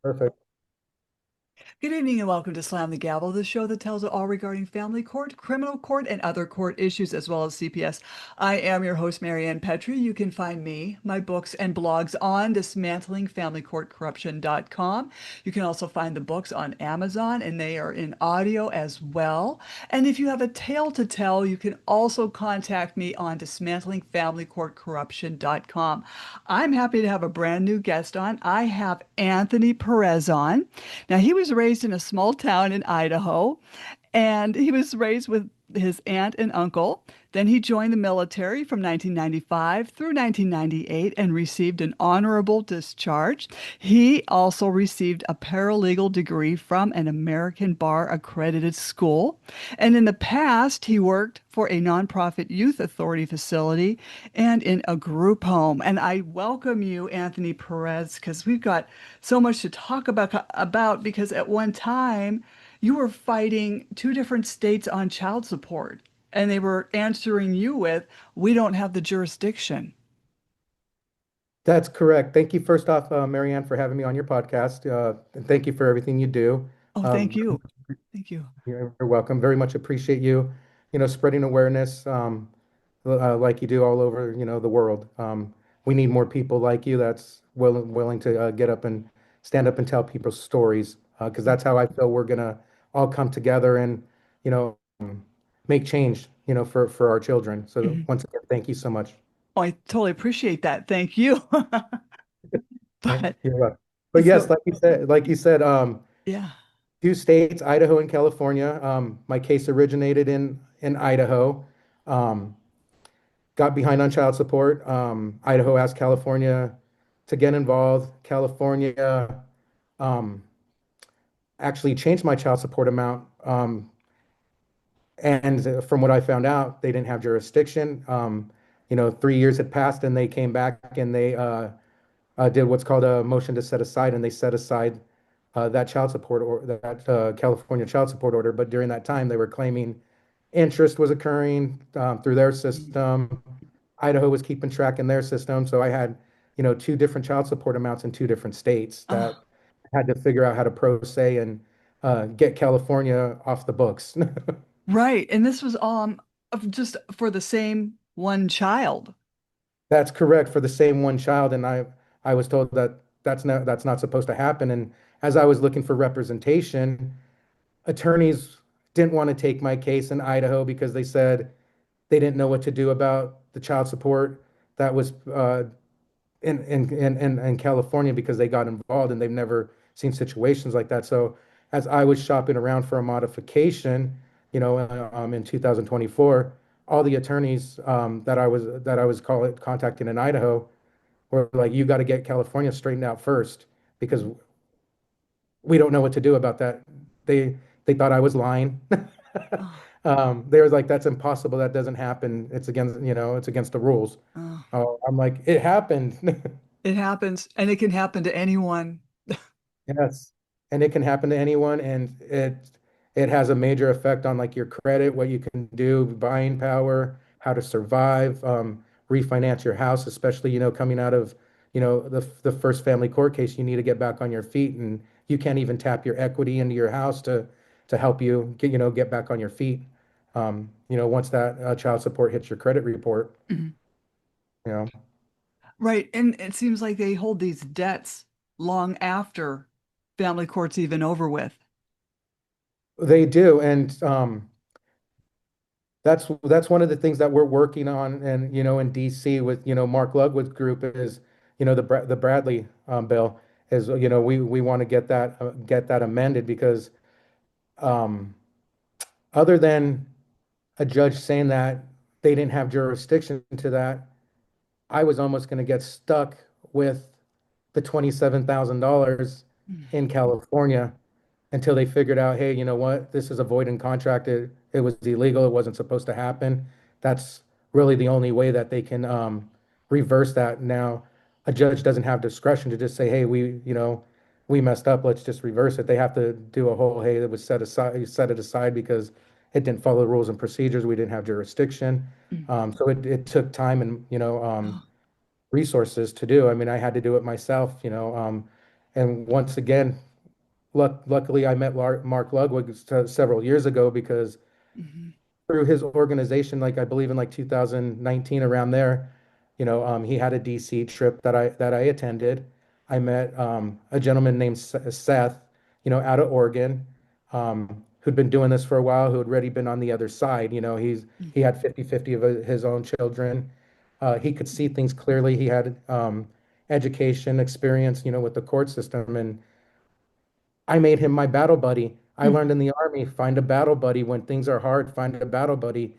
Perfect. Good evening and welcome to Slam the Gavel, the show that tells it all regarding family court, criminal court, and other court issues, as well as CPS. I am your host, Maryann Petri. You can find me, my books, and blogs on dismantlingfamilycourtcorruption.com. You can also find the books on Amazon, and they are in audio as well. And if you have a tale to tell, you can also contact me on dismantlingfamilycourtcorruption.com. I'm happy to have a brand new guest on. I have Anthony Perez on. Now, he was raised in a small town in Idaho, and he was raised with his aunt and uncle. Then he joined the military from 1995 through 1998 and received an honorable discharge. He also received a paralegal degree from an American bar accredited school. And in the past, he worked for a nonprofit youth authority facility and in a group home. And I welcome you, Anthony Perez, because we've got so much to talk about because at one time you were fighting two different states on child support, and they were answering you with, "We don't have the jurisdiction." That's correct. Thank you, first off, Marianne, for having me on your podcast. And thank you for everything you do. Oh, thank Um, you. Thank you. you're welcome. Very much appreciate you, spreading awareness, like you do all over, the world. We need more people like you that's willing to get up and stand up and tell people's stories, because that's how I feel we're gonna all come together and, you know, make change, for our children. So Mhm. once again, thank you so much. Oh, I totally appreciate that. Thank you. But You're welcome. But yes, so, like you said, yeah. two states, Idaho and California. My case originated in Idaho. Um, got behind on child support. Idaho asked California to get involved. California um, actually changed my child support amount. And from what I found out, they didn't have jurisdiction. 3 years had passed, and they came back and they did what's called a motion to set aside, and they set aside that child support or that California child support order. But during that time, they were claiming interest was occurring through their Mm. system. Idaho was keeping track in their system. So I had, two different child support amounts in two different states that Oh, had to figure out how to pro se and get California off the books. right. And this was just for the same one child. That's correct for the same one child, and I was told that that's not supposed to happen. And as I was looking for representation, attorneys didn't want to take my case in Idaho because they said they didn't know what to do about the child support that was in California because they got involved and they've never seen situations like that. So as I was shopping around for a modification, in 2024, all the attorneys that I was contacting in Idaho were like, "You got to get California straightened out first because we don't know what to do about that." They thought I was lying. Oh, They were like, "That's impossible. That doesn't happen. It's against the rules." oh. I'm like, "It happened." It happens, and it can happen to anyone. Yes. And it can happen to anyone, and it has a major effect on like your credit, what you can do, buying power, how to survive, refinance your house, especially, coming out of, the first family court case, you need to get back on your feet, and you can't even tap your equity into your house to help you get back on your feet. Once that child support hits your credit report, Mhm. you know, Right. And it seems like they hold these debts long after family court's even over with. they do. And that's one of the things that we're working on, and in DC with Mark Ludwig's group is the Bradley bill is we want to get that amended because um, other than a judge saying that they didn't have jurisdiction to that, I was almost going to get stuck with the $27,000 in California until they figured out, hey, you know what? This is a void in contract. It was illegal. It wasn't supposed to happen. That's really the only way that they can reverse that. Now, a judge doesn't have discretion to just say, hey, we messed up. Let's just reverse it. They have to do a whole, hey, it was set it aside because it didn't follow the rules and procedures. We didn't have jurisdiction. Mm. So it took time and, Oh, resources to do. I mean, I had to do it myself, And once again, luckily I met Mark Ludwig several years ago because Hmm. through his organization, like I believe in like 2019 around there, he had a DC trip that I attended. I met a gentleman named Seth, out of Oregon, who'd been doing this for a while, who had already been on the other side. He had 50-50 of his own children. He could see things clearly. He had education experience, with the court system, and I made him my battle buddy. I learned in the Army, find a battle buddy when things are hard, find a battle buddy.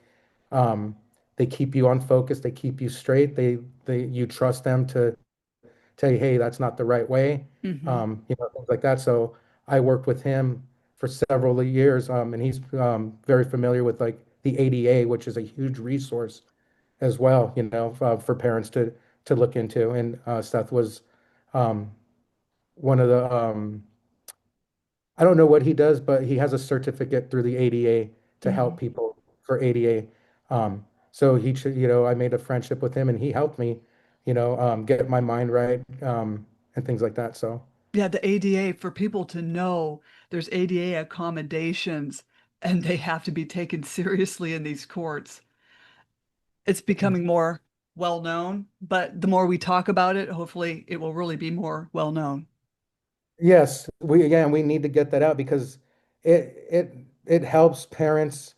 Um, they keep you on focus, they keep you straight. You trust them to tell you, hey, that's not the right way. Hmm. Things like that. So I worked with him for several years, and he's very familiar with like the ADA, which is a huge resource as well, for parents to look into. And Seth was um, one of the I don't know what he does, but he has a certificate through the ADA to help Hmm. people for ADA. So I made a friendship with him and he helped me, get my mind right, and things like that. So, Yeah, the ADA, for people to know there's ADA accommodations and they have to be taken seriously in these courts. It's becoming more well known, but the more we talk about it, hopefully it will really be more well known. yes, we need to get that out because it helps parents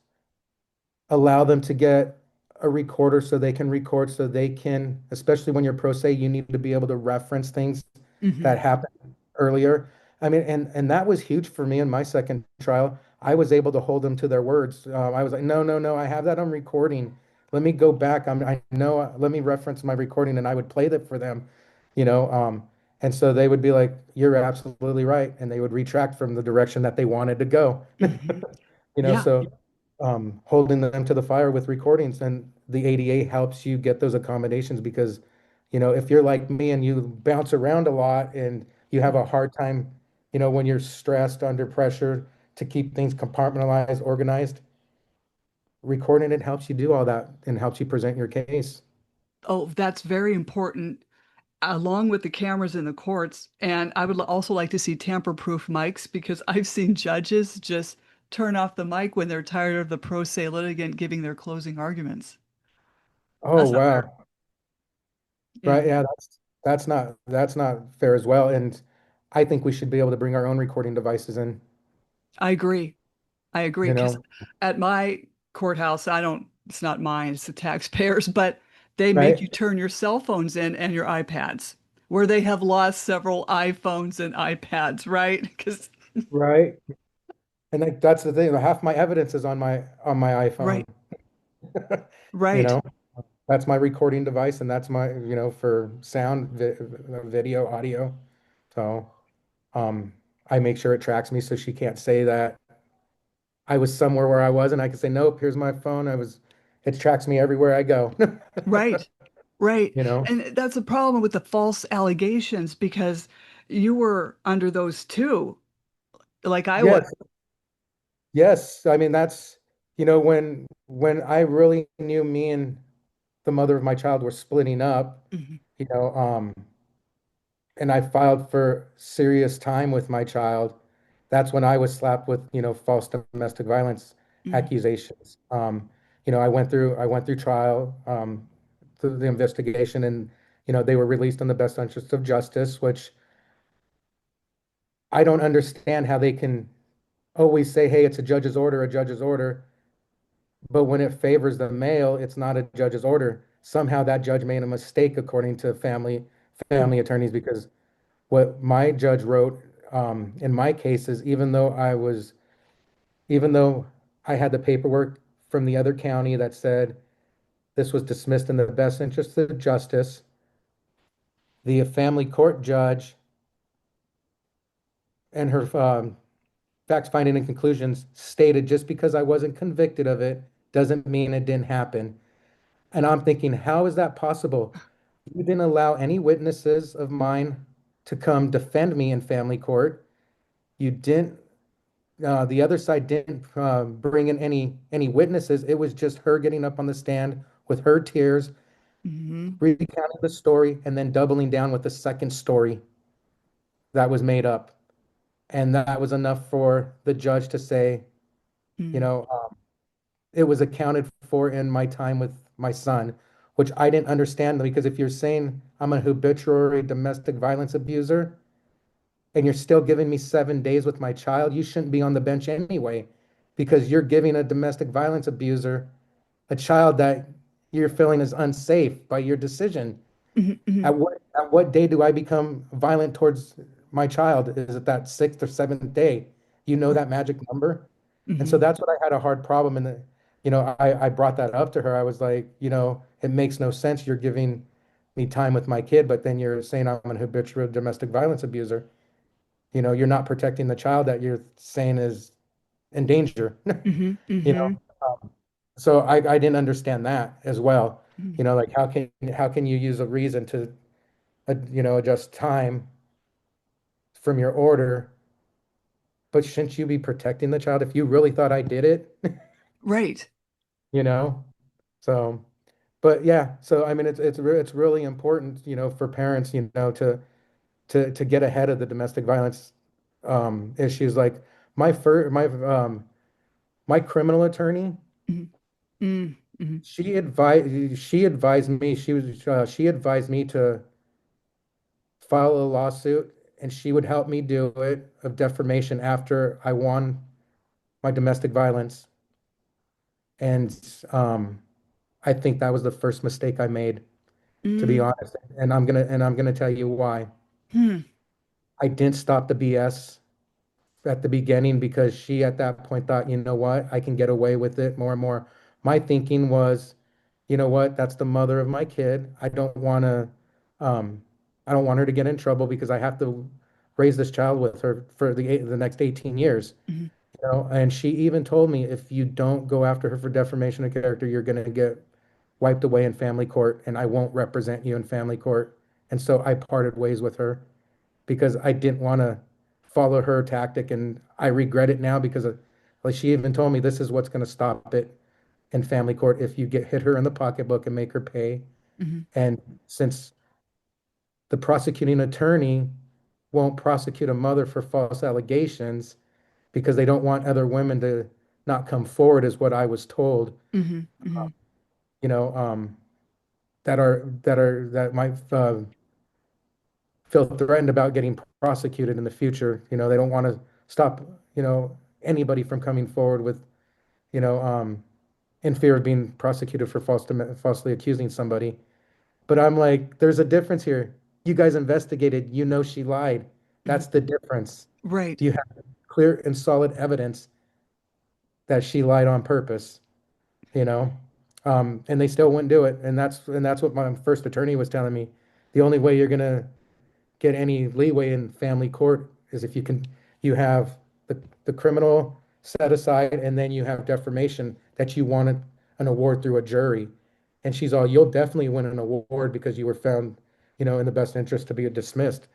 allow them to get a recorder so they can record so they can, especially when you're pro se, you need to be able to reference things that Hmm. happened earlier. I mean, and that was huge for me in my second trial. I was able to hold them to their words. I was like, no, no, no, I have that on recording. Let me go back. I know, let me reference my recording, and I would play that for them, you know. And so they would be like, you're absolutely right. And they would retract from the direction that they wanted to go. Hmm. Yeah, So holding them to the fire with recordings, and the ADA helps you get those accommodations because, if you're like me and you bounce around a lot and you have a hard time, when you're stressed under pressure to keep things compartmentalized, organized, recording it helps you do all that and helps you present your case. oh, that's very important, along with the cameras in the courts. And I would also like to see tamper-proof mics because I've seen judges just turn off the mic when they're tired of the pro se litigant giving their closing arguments. Oh, That's not fair. wow. Yeah, Right. Yeah, that's not fair as well. And I think we should be able to bring our own recording devices in, I agree. I agree. you Because know, at my courthouse, I don't, it's not mine, it's the taxpayers, but they make you right? turn your cell phones in and your iPads, where they have lost several iPhones and iPads, right? Because, Right. And like that's the thing. Half my evidence is on my iPhone. right, You right, know, that's my recording device, and that's my, for sound, video, audio. So, I make sure it tracks me so she can't say that I was somewhere where I wasn't. I can say, nope, here's my phone. It tracks me everywhere I go. right, right. You know? And that's a problem with the false allegations because you were under those too, like I was. Yes, yes. I mean, that's, when I really knew me and the mother of my child were splitting up, Mhm, you know, and I filed for serious time with my child, that's when I was slapped with, false domestic violence mhm, accusations. I went through trial, through the investigation, and they were released in the best interest of justice, which I don't understand how they can always say, hey, it's a judge's order, but when it favors the male, it's not a judge's order. Somehow that judge made a mistake according to family attorneys because what my judge wrote in my case is even though I had the paperwork from the other county that said this was dismissed in the best interest of justice, the family court judge and her facts finding and conclusions stated just because I wasn't convicted of it doesn't mean it didn't happen. And I'm thinking, how is that possible? You didn't allow any witnesses of mine to come defend me in family court. You didn't the other side didn't bring in any witnesses. It was just her getting up on the stand with her tears, mhm. recounting the story, and then doubling down with the second story. that was made up. And that was enough for the judge to say, you Mm, know, it was accounted for in my time with my son, which I didn't understand because if you're saying I'm a habitual domestic violence abuser and you're still giving me 7 days with my child, you shouldn't be on the bench anyway, because you're giving a domestic violence abuser a child that you're feeling is unsafe by your decision. mhm, mhm. At what day do I become violent towards my child? Is it that sixth or seventh day? You know Right. that magic number? And so Mhm, that's what I had a hard problem in the, I brought that up to her. I was like, it makes no sense. You're giving me time with my kid, but then you're saying I'm an habitual domestic violence abuser. You're not protecting the child that you're saying is in danger. mhm, You know, mhm, so I didn't understand that as well. mhm. Like how can you use a reason to adjust time from your order, but shouldn't you be protecting the child if you really thought I did it? Right. You know? So, but yeah, so I mean it's really important, for parents, to get ahead of the domestic violence issues. Like my fir my criminal attorney, Mhm, mm, mhm, she advised me to file a lawsuit, and she would help me do it of defamation after I won my domestic violence. And I think that was the first mistake I made, to be mm, honest. And I'm gonna tell you why. hmm. I didn't stop the BS at the beginning because she at that point thought, you know what, I can get away with it more and more. My thinking was, you know what, that's the mother of my kid. Um, I don't want her to get in trouble because I have to raise this child with her for the next 18 years. Mhm, And she even told me if you don't go after her for defamation of character, you're going to get wiped away in family court, and I won't represent you in family court. And so I parted ways with her because I didn't want to follow her tactic, and I regret it now because like she even told me this is what's going to stop it in family court if you get hit her in the pocketbook and make her pay. mhm. And since the prosecuting attorney won't prosecute a mother for false allegations because they don't want other women to not come forward, is what I was told, Mhm, mhm. you know, that might feel threatened about getting prosecuted in the future. They don't want to stop, anybody from coming forward with, you know, um, in fear of being prosecuted for falsely accusing somebody. But I'm like, there's a difference here. You guys investigated, she lied. Mhm. That's the difference. Right. You have clear and solid evidence that she lied on purpose, you know? And they still wouldn't do it. And that's what my first attorney was telling me. The only way you're gonna get any leeway in family court is if you have the criminal set aside, and then you have defamation that you wanted an award through a jury. And she's all, you'll definitely win an award because you were found, in the best interest to be dismissed. Mhm,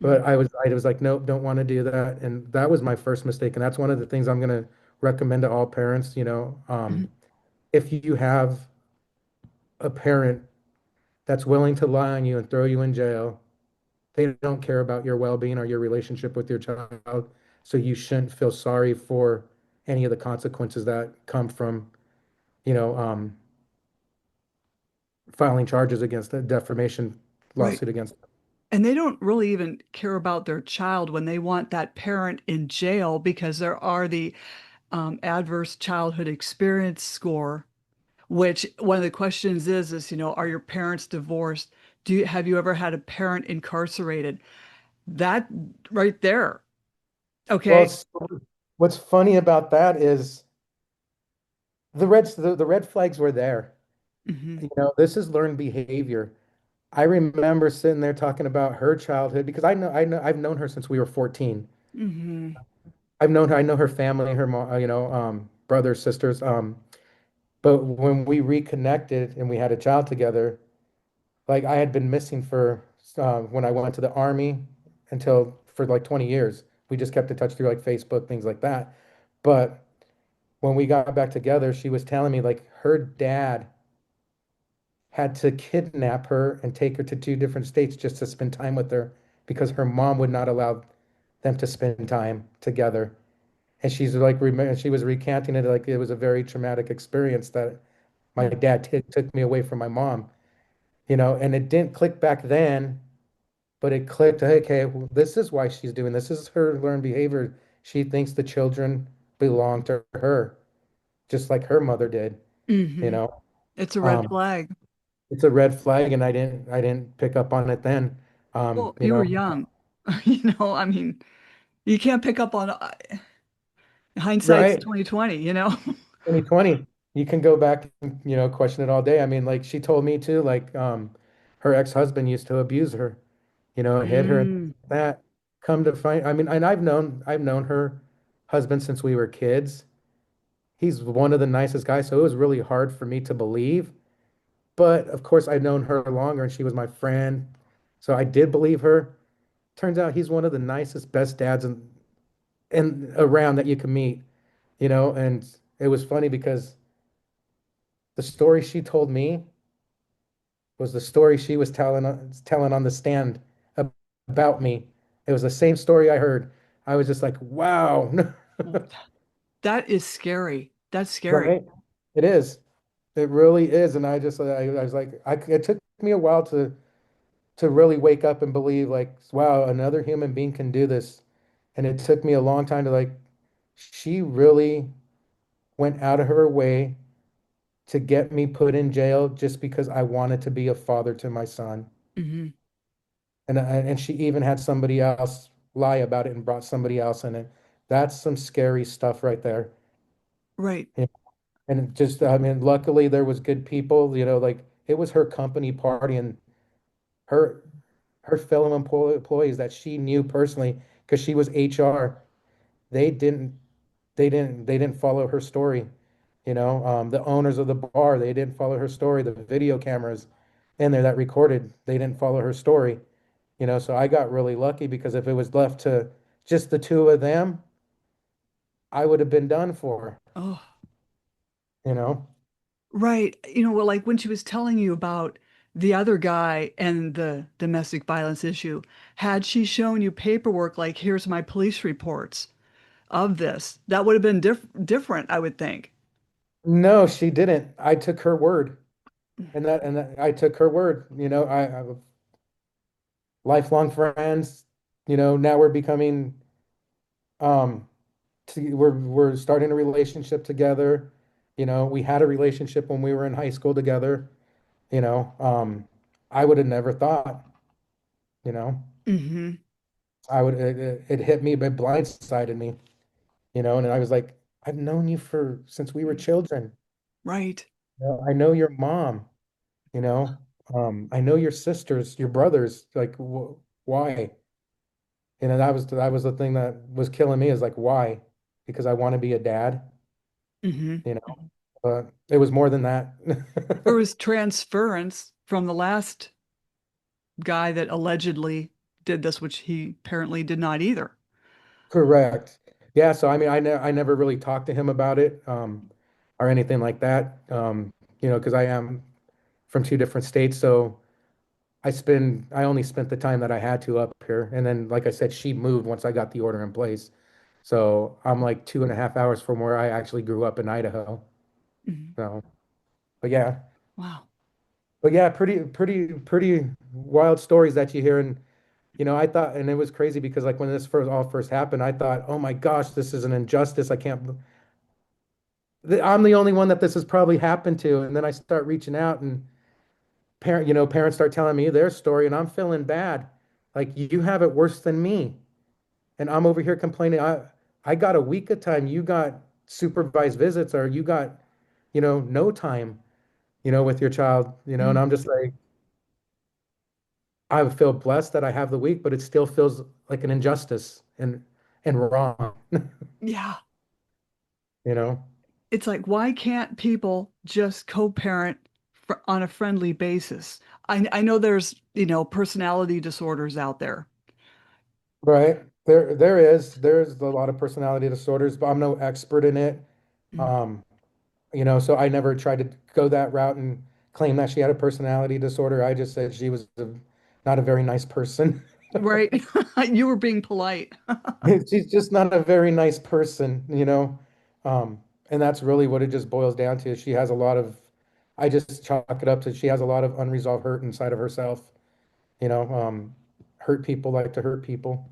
But I was like, nope, don't want to do that. And that was my first mistake. And that's one of the things I'm going to recommend to all parents, mhm. if you have a parent that's willing to lie on you and throw you in jail, they don't care about your well-being or your relationship with your child. So you shouldn't feel sorry for any of the consequences that come from, you know, um, filing charges against a defamation Right. lawsuit against. And they don't really even care about their child when they want that parent in jail because there are the adverse childhood experience score, which one of the questions is, are your parents divorced? Have you ever had a parent incarcerated? That right there. Well, Okay. what's funny about that is the red flags were there. Hmm. This is learned behavior. I remember sitting there talking about her childhood because I've known her since we were 14. Hmm. I know her family, her mom, brothers, sisters. But when we reconnected and we had a child together, like I had been missing for when I went to the army until for like 20 years. We just kept in touch through like Facebook, things like that. But when we got back together, she was telling me like her dad had to kidnap her and take her to two different states just to spend time with her because her mom would not allow them to spend time together. And she was recanting it like it was a very traumatic experience that my Mm. dad took me away from my mom, and it didn't click back then, but it clicked, okay, well, this is why she's doing this. This is her learned behavior. She thinks the children belong to her, just like her mother did, you Hmm. know. It's a red Um, flag. it's a red flag, and I didn't pick up on it then. Well, You you were know, young. I mean, you can't pick up on hindsight's right? 2020. 2020, you can go back and, question it all day. I mean, like she told me too, like her ex-husband used to abuse her, hit her and Mm, that. Come to find, I mean, and I've known her husband since we were kids. He's one of the nicest guys, so it was really hard for me to believe. But of course, I'd known her longer and she was my friend. So I did believe her. Turns out he's one of the nicest, best dads and around that you can meet, and it was funny because the story she told me was the story she was telling on the stand about me. It was the same story I heard. I was just like, wow. well, that is scary. That's scary. Right? It is. It really is. And I was like, it took me a while to really wake up and believe like, wow, another human being can do this. And it took me a long time to like, she really went out of her way to get me put in jail just because I wanted to be a father to my son. Hmm. And she even had somebody else lie about it and brought somebody else in it. That's some scary stuff right there. Right. Yeah. And it just, I mean, luckily there was good people, like it was her company party and her her fellow employees that she knew personally because she was HR. They didn't they didn't follow her story. The owners of the bar, they didn't follow her story. The video cameras in there that recorded, they didn't follow her story. So I got really lucky because if it was left to just the two of them, I would have been done for, Oh, you know? right. Well, like when she was telling you about the other guy and the domestic violence issue, had she shown you paperwork like, here's my police reports of this, that would have been different, I would think. No, she didn't. I took her word. And I took her word. I lifelong friends, now we're becoming um we're starting a relationship together. We had a relationship when we were in high school together, you know. I would have never thought, you know. Hmm. It hit me, but blindsided me, and I was like, I've known you for since we were children. Right. I know your mom, you know. I know your sisters, your brothers. Like, why? That was the thing that was killing me is like, why? Because I want to be a dad, Hmm. you know. But it was more than that. There was transference from the last guy that allegedly did this, which he apparently did not either. Correct. Yeah, so I mean, I never really talked to him about it, or anything like that, because I am from two different states, so I only spent the time that I had to up here, and then, like I said, she moved once I got the order in place, so I'm like 2.5 hours from where I actually grew up in Idaho. Mhm. So, but yeah, Wow. pretty wild stories that you hear, and I thought, and it was crazy because like when this first happened, I thought, oh my gosh, this is an injustice. I can't. I'm the only one that this has probably happened to. And then I start reaching out, and parents start telling me their story, and I'm feeling bad. Like you have it worse than me, and I'm over here complaining. I got a week of time. You got supervised visits, or you got, no time, with your child, and Mm. I'm just like, I feel blessed that I have the week, but it still feels like an injustice and wrong, Yeah. you know? It's like, why can't people just co-parent on a friendly basis? I know there's, personality disorders out there. Right. There's a lot of personality disorders, but I'm no expert in it. Mm. Um, so I never tried to go that route and claim that she had a personality disorder. I just said she was not a very nice person. Right. You were being polite. She's just not a very nice person, you know? And that's really what it just boils down to. She has a lot of, I just chalk it up to she has a lot of unresolved hurt inside of herself, you know? Hurt people like to hurt people.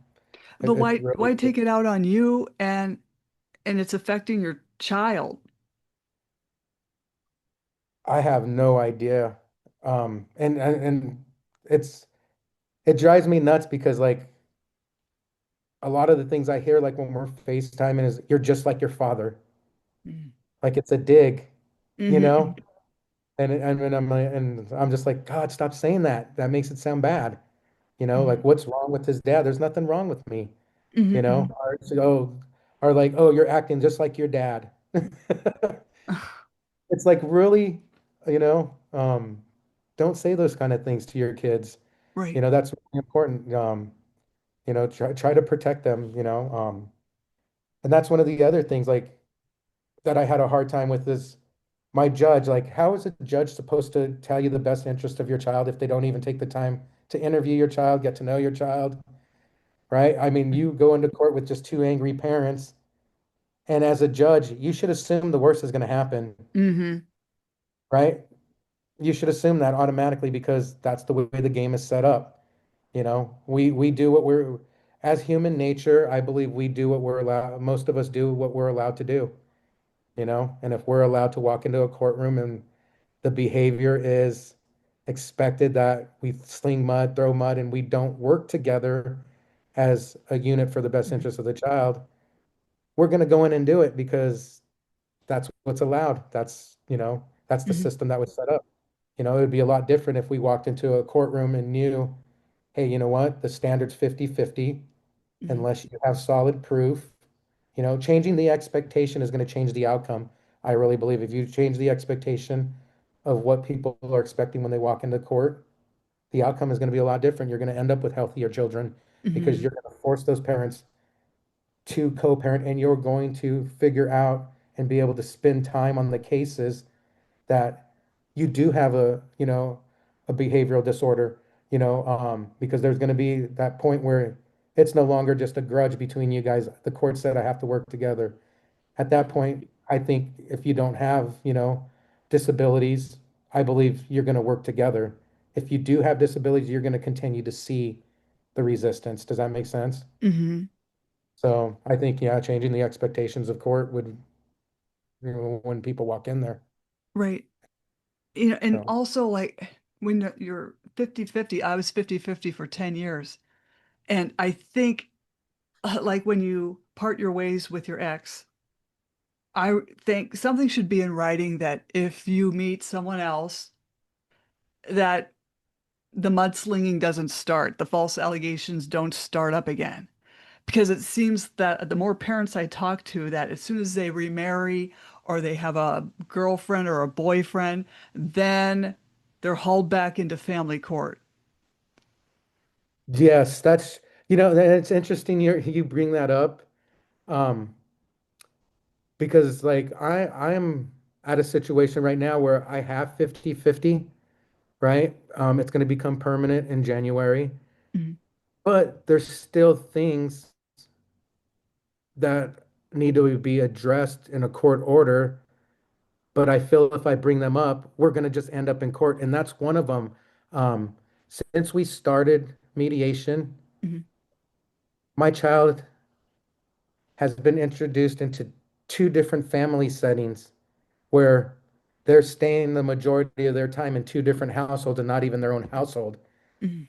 But It why really, take it out on you and it's affecting your child? I have no idea. And it's, it drives me nuts because like a lot of the things I hear, like when we're FaceTiming is you're just like your father. Like it's a dig, you know? Mm-hmm. And I'm like, and I'm just like, God, stop saying that. That makes it sound bad. You know, Mm-hmm. like what's wrong with his dad? There's nothing wrong with me, you Mm-hmm. know? Or, so, oh, or like, oh, you're acting just like your dad. It's like really, you know, don't say those kind of things to your kids. You Right. know, that's really important. You know, try to protect them, you know. And that's one of the other things like that I had a hard time with is my judge, like, how is a judge supposed to tell you the best interest of your child if they don't even take the time to interview your child, get to know your child, right? I mean, you go into court with just two angry parents, and as a judge, you should assume the worst is going to happen, Mm-hmm. right? You should assume that automatically because that's the way the game is set up. You know, we do what we're as human nature, I believe we do what we're allowed, most of us do what we're allowed to do, you know, and if we're allowed to walk into a courtroom and the behavior is expected that we sling mud, throw mud, and we don't work together as a unit for the best Mm-hmm. interest of the child, we're going to go in and do it because that's what's allowed. That's, you know, that's the Mm-hmm. system that was set up. You know, it would be a lot different if we walked into a courtroom and knew, hey, you know what, the standard's 50-50 Mm-hmm. unless you have solid proof. You know, changing the expectation is going to change the outcome. I really believe if you change the expectation of what people are expecting when they walk into court, the outcome is going to be a lot different. You're going to end up with healthier children because Mm-hmm. you're going to force those parents to co-parent and you're going to figure out and be able to spend time on the cases that you do have a, you know, a behavioral disorder, you know, because there's going to be that point where it's no longer just a grudge between you guys. The court said I have to work together. At that point, I think if you don't have, you know, disabilities, I believe you're going to work together. If you do have disabilities, you're going to continue to see the resistance. Does that make sense? Mm-hmm. So I think, yeah, changing the expectations of court would, you know, when people walk in there. Right. You know, and So, also like when you're 50-50, I was 50-50 for 10 years. And I think like when you part your ways with your ex, I think something should be in writing that if you meet someone else, that the mudslinging doesn't start, the false allegations don't start up again. Because it seems that the more parents I talk to, that as soon as they remarry or they have a girlfriend or a boyfriend, then they're hauled back into family court. yes, that's, you know, it's interesting you bring that up. Um, because like I'm at a situation right now where I have 50-50, right? It's going to become permanent in January, Mhm. but there's still things that need to be addressed in a court order. But I feel if I bring them up, we're going to just end up in court. And that's one of them. Um, since we started mediation, Mhm. my child has been introduced into two different family settings where they're staying the majority of their time in two different households and not even their own household. Mhm.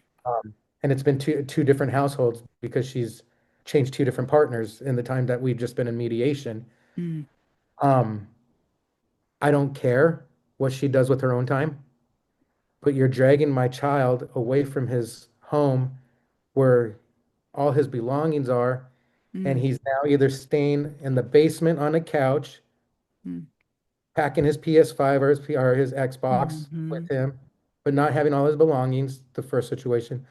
And it's been two different households because she's changed two different partners in the time that we've just been in mediation. Mhm. Um, I don't care what she does with her own time, but you're dragging my child away from his home where all his belongings are, and Mhm. he's now either staying in the basement on a couch, Mhm. packing his PS5 or his Xbox with Mhm. him, but not having all his belongings, the first situation.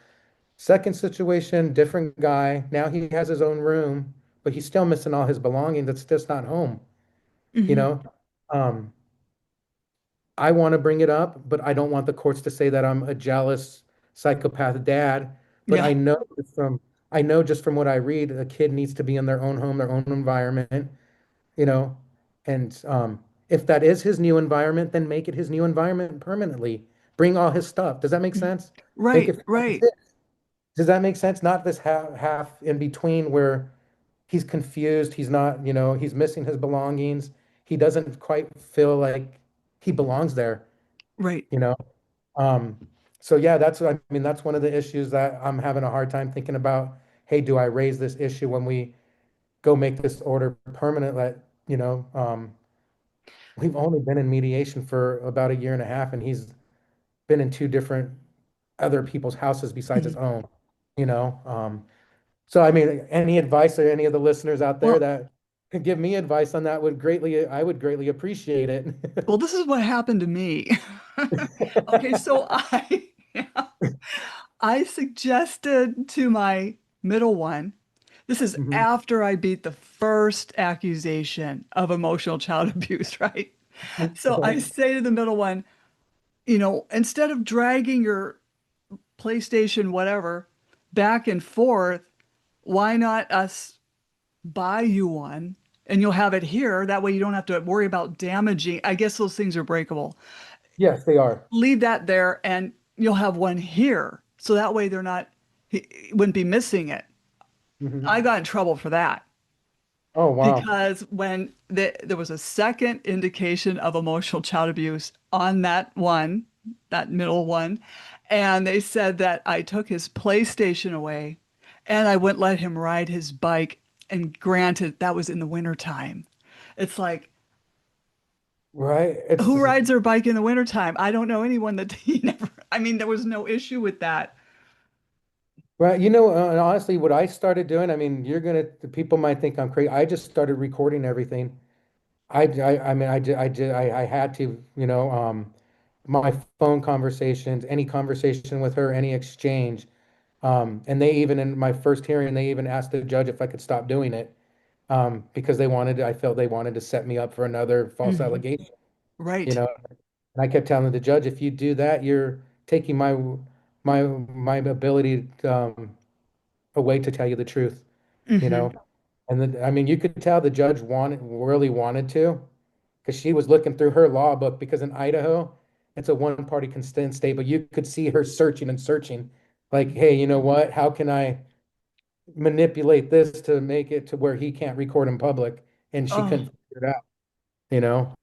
Second situation, different guy. Now he has his own room, but he's still missing all his belongings. That's just not home, you Mhm. know? Um, I want to bring it up, but I don't want the courts to say that I'm a jealous psychopath dad But Yeah. I know just from what I read, a kid needs to be in their own home, their own environment, you know. And if that is his new environment, then make it his new environment permanently. Bring all his stuff. Does that make sense? Make Right, it right, does that make sense? Not this half in between where he's confused, he's not, he's missing his belongings. He doesn't quite feel like he belongs there, right. you know. Um, so yeah, I mean, that's one of the issues that I'm having a hard time thinking about. Hey, do I raise this issue when we go make this order permanent? You know, we've only been in mediation for about a year and a half, and he's been in two different other people's houses besides his Mhm. own, you know. So I mean, any advice or any of the listeners out there Well, that could give me advice on that I would greatly appreciate well, it. this is what happened to me. Okay, so I suggested to my middle one, this is Mhm. after I beat the first accusation of emotional child abuse, right? So I say to the middle one, instead of dragging your PlayStation, whatever, back and forth, why not us buy you one and you'll have it here? That way you don't have to worry about damaging. I guess those things are breakable. Yes, they are. Leave that there and you'll have one here. So that way they're not, he wouldn't be missing it. I Mhm. got in trouble for that Oh, wow. because when there was a second indication of emotional child abuse on that one, that middle one, and they said that I took his PlayStation away and I wouldn't let him ride his bike. And granted, that was in the wintertime. It's like, Right. who rides their bike in the wintertime? I don't know anyone that he never, I mean, there was no issue with that. Right. And honestly, what I started doing, I mean, the people might think I'm crazy. I just started recording everything. I mean, I had to, my phone conversations, any conversation with her, any exchange. And they even, in my first hearing, they even asked the judge if I could stop doing it, because I felt they wanted to set me up for another false Mhm. allegation, you Right. know. And I kept telling the judge, if you do that, you're taking my ability, away to tell you the truth, you know. Hmm. And then, I mean, you could tell the judge really wanted to, because she was looking through her law book, because in Idaho, it's a one-party consent state, but you could see her searching and searching, like, hey, you know what? How can I manipulate this to make it to where he can't record in public? And she couldn't Oh, figure it out, you know?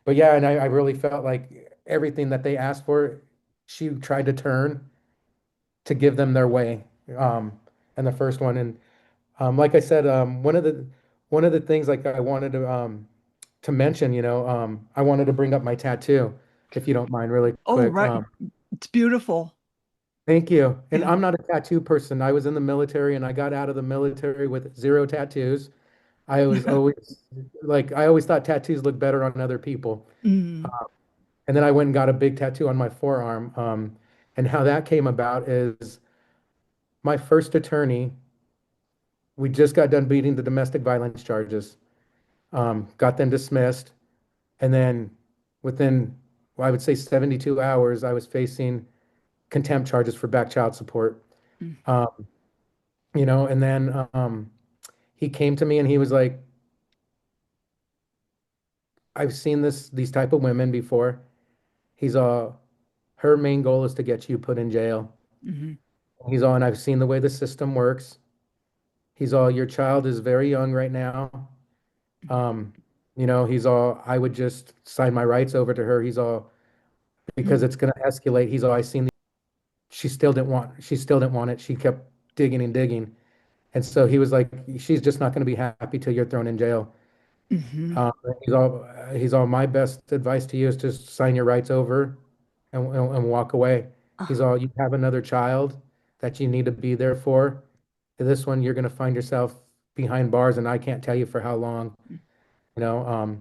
But yeah, and I really felt like everything that they asked for, she tried to turn to give them their way. And the first one, and like I said, one of the things like I wanted to mention, I wanted to bring up my tattoo, if you don't mind, really oh, quick. right. It's beautiful. Thank you. And Yeah. I'm not a tattoo person. I was in the military and I got out of the military with zero tattoos. I was always I always thought tattoos look better on other people. Mm, And then I went and got a big tattoo on my forearm. And how that came about is my first attorney, we just got done beating the domestic violence charges, got them dismissed. And then within, well, I would say 72 hours, I was facing contempt charges for back child support. mm, Um, and then he came to me and he was like, I've seen these type of women before. He's her main goal is to get you put in jail. mhm, And I've seen the way the system works. Your child is very young right now. Um, I would just sign my rights over to her. Because mm, it's going to escalate. I seen she still didn't want it. She kept digging and digging. And so he was like, she's just not going to be happy till you're thrown in jail. mhm. Um, he's all, my best advice to you is just sign your rights over and walk away. Ah, You have another child that you need to be there for. This one, you're going to find yourself behind bars, and I can't tell you for how long, you know.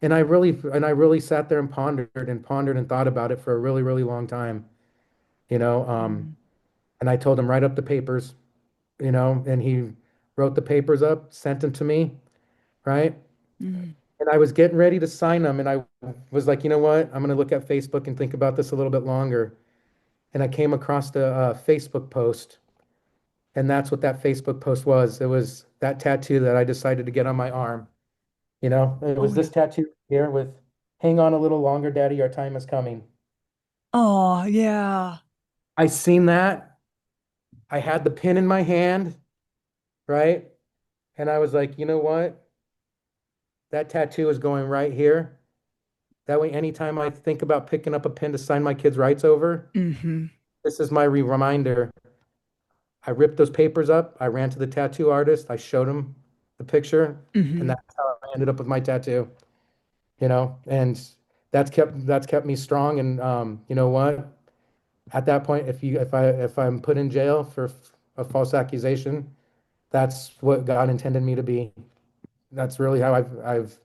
And I really sat there and pondered and thought about it for a really, really long time, you know. mm, And I told him, write up the papers, and he wrote the papers up, sent them to me, right? mm, And I was getting ready to sign them, and I was like, you know what? I'm going to look at Facebook and think about this a little bit longer. and I came across the Facebook post, and that's what that Facebook post was. It was that tattoo that I decided to get on my arm. It Oh, was this tattoo here with "Hang on a little longer, Daddy, our time is coming." oh, yeah. I seen that. I had the pin in my hand, right? And I was like, you know what? That tattoo is going right here. That way, anytime I think about picking up a pen to sign my kid's rights over, Mm-hmm. this is my reminder. I ripped those papers up. I ran to the tattoo artist. I showed him the picture, and Mm-hmm. that's how I ended up with my tattoo. And that's kept me strong. And you know what? At that point, if I'm put in jail for a false accusation, that's what God intended me to be. That's really how I've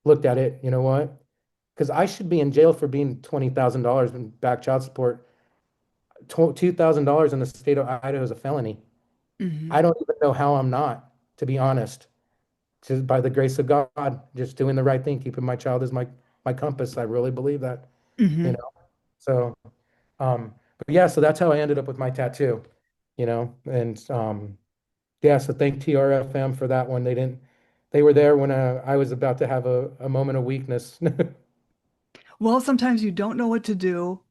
looked at it. You know what? Because I should be in jail for being $20,000 in back child support. $2,000 in the state of Idaho is a felony. Mm-hmm. I don't even know how I'm not, to be honest. Just by the grace of God, just doing the right thing, keeping my child as my compass. I really believe that, you Mm-hmm. know. So, but yeah, so that's how I ended up with my tattoo, and yeah, so thank TRFM for that one. They were there when I was about to have a moment of weakness, Well, sometimes you don't know what to do.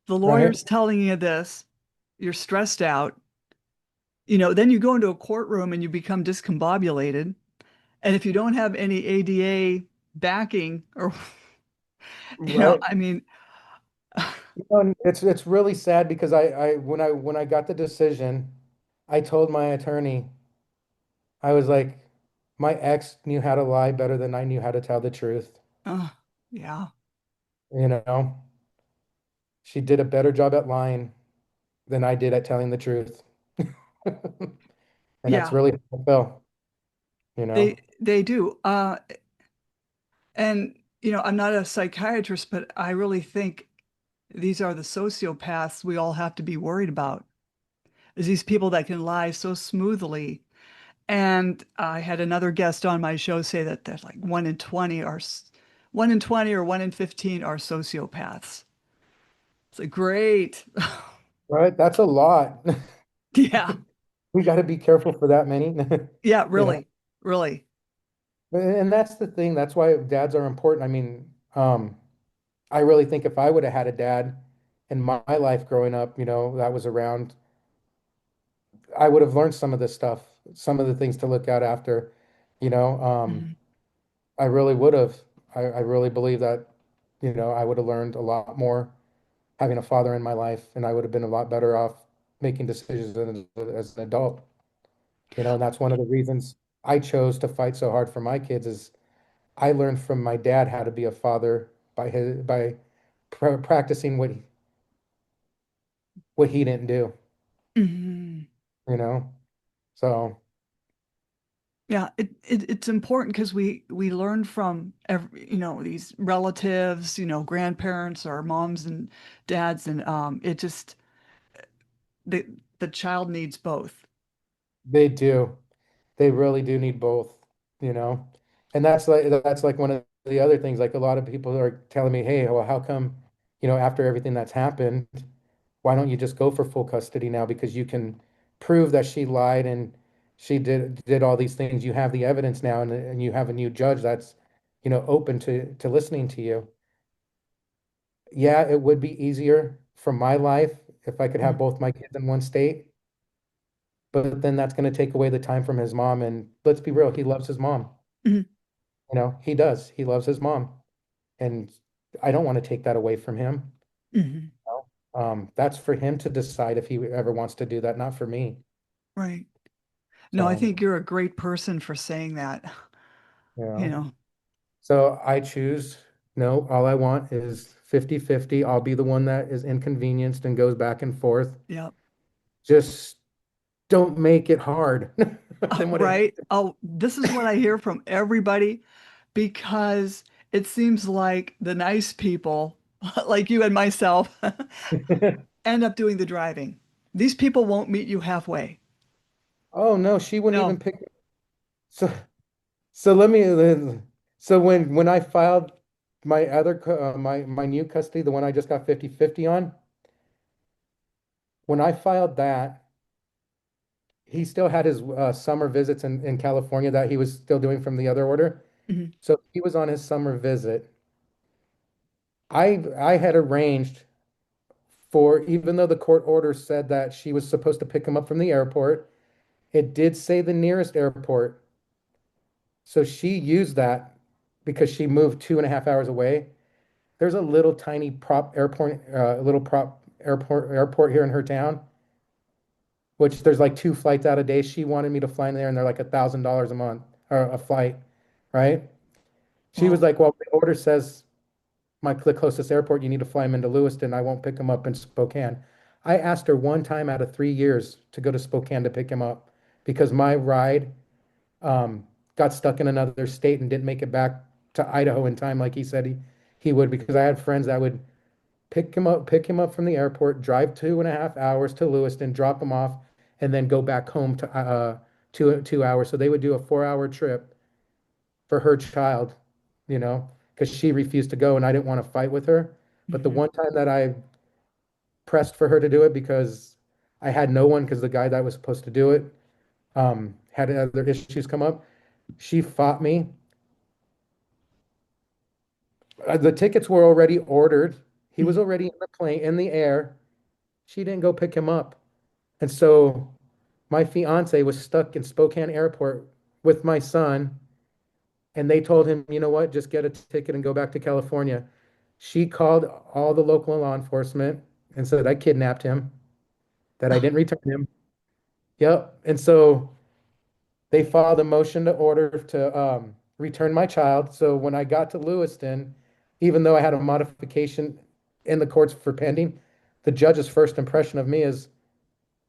The right? lawyer's telling you this, you're stressed out. Then you go into a courtroom and you become discombobulated. And if you don't have any ADA backing, or, Right. I mean, And it's really sad because when I got the decision, I told my attorney, I was like, my ex knew how to lie better than I knew how to tell the truth. uh, yeah, You know, she did a better job at lying than I did at telling the truth. And that's yeah, really how I felt, you they know. they do. And I'm not a psychiatrist, but I really think these are the sociopaths we all have to be worried about. Is these people that can lie so smoothly. And I had another guest on my show say that there's like 1 in 20 or 1 in 15 are sociopaths. It's like great. Right? That's a lot. Yeah. We got to be careful for that many, Yeah, you know. really. Really. And that's the thing. That's why dads are important. I mean, I really think if I would have had a dad in my life growing up, that was around, I would have learned some of this stuff, some of the things to look out after, you know. Mhm. I really would have. I really believe that, I would have learned a lot more having a father in my life, and I would have been a lot better off making decisions as an adult, and that's one of the reasons I chose to fight so hard for my kids is I learned from my dad how to be a father by practicing what he didn't do, Mhm. you know. So Yeah, it's important because we learn from these relatives, grandparents or moms and dads, and it just the the child needs both. they do. They really do need both, you know. And that's like one of the other things. Like a lot of people are telling me, "Hey, well, how come, after everything that's happened, why don't you just go for full custody now? Because you can prove that she lied and she did all these things. You have the evidence now, and you have a new judge that's, open to listening to you." Yeah, it would be easier for my life if I could have Mhm. both my kids in one state, but then that's going to take away the time from his mom. And let's be real, he loves his mom. Mhm. He does. He loves his mom. And I don't want to take that away from him. Mhm. That's for him to decide if he ever wants to do that, not for me. Right. No, I So, think you're a great person for saying that. you You know, know, so I choose, no, all I want is 50-50. I'll be the one that is inconvenienced and goes back and forth. yeah. Just don't make it hard than what it Right. Oh, this is what I hear from everybody because it seems like the nice people, like you and myself, end up doing the driving. These people won't meet you halfway. Oh no, she wouldn't even No. pick. So so let me. So when I filed my other my new custody, the one I just got 50-50 on, when I filed that, he still had his summer visits in California that he was still doing from the other order. Mhm. So he was on his summer visit. I had arranged for, even though the court order said that she was supposed to pick him up from the airport, it did say the nearest airport. So she used that because she moved 2.5 hours away. There's a little tiny prop airport, little prop airport here in her town, which there's like two flights out a day. She wanted me to fly in there, and they're like $1,000 a month or a flight, right? She was Whoa. like, "Well, the order says the closest airport, you need to fly him into Lewiston. I won't pick him up in Spokane." I asked her one time out of 3 years to go to Spokane to pick him up because my ride um, got stuck in another state and didn't make it back to Idaho in time, like he said he would. Because I had friends that would pick him up from the airport, drive 2.5 hours to Lewiston, drop him off, and then go back home to 2 hours. So they would do a 4 hour trip for her child, because she refused to go and I didn't want to fight with her. But the Mhm. one time that I pressed for her to do it because I had no one, because the guy that was supposed to do it had other issues come up, she fought me. The tickets were already ordered. He was Mhm. already in the plane, in the air. She didn't go pick him up. And so my fiance was stuck in Spokane Airport with my son, and they told him, you know what, just get a ticket and go back to California. She called all the local law enforcement and said I kidnapped him, that I didn't return him. Yep. And so they filed a motion to order to return my child. So when I got to Lewiston, even though I had a modification in the courts for pending, the judge's first impression of me is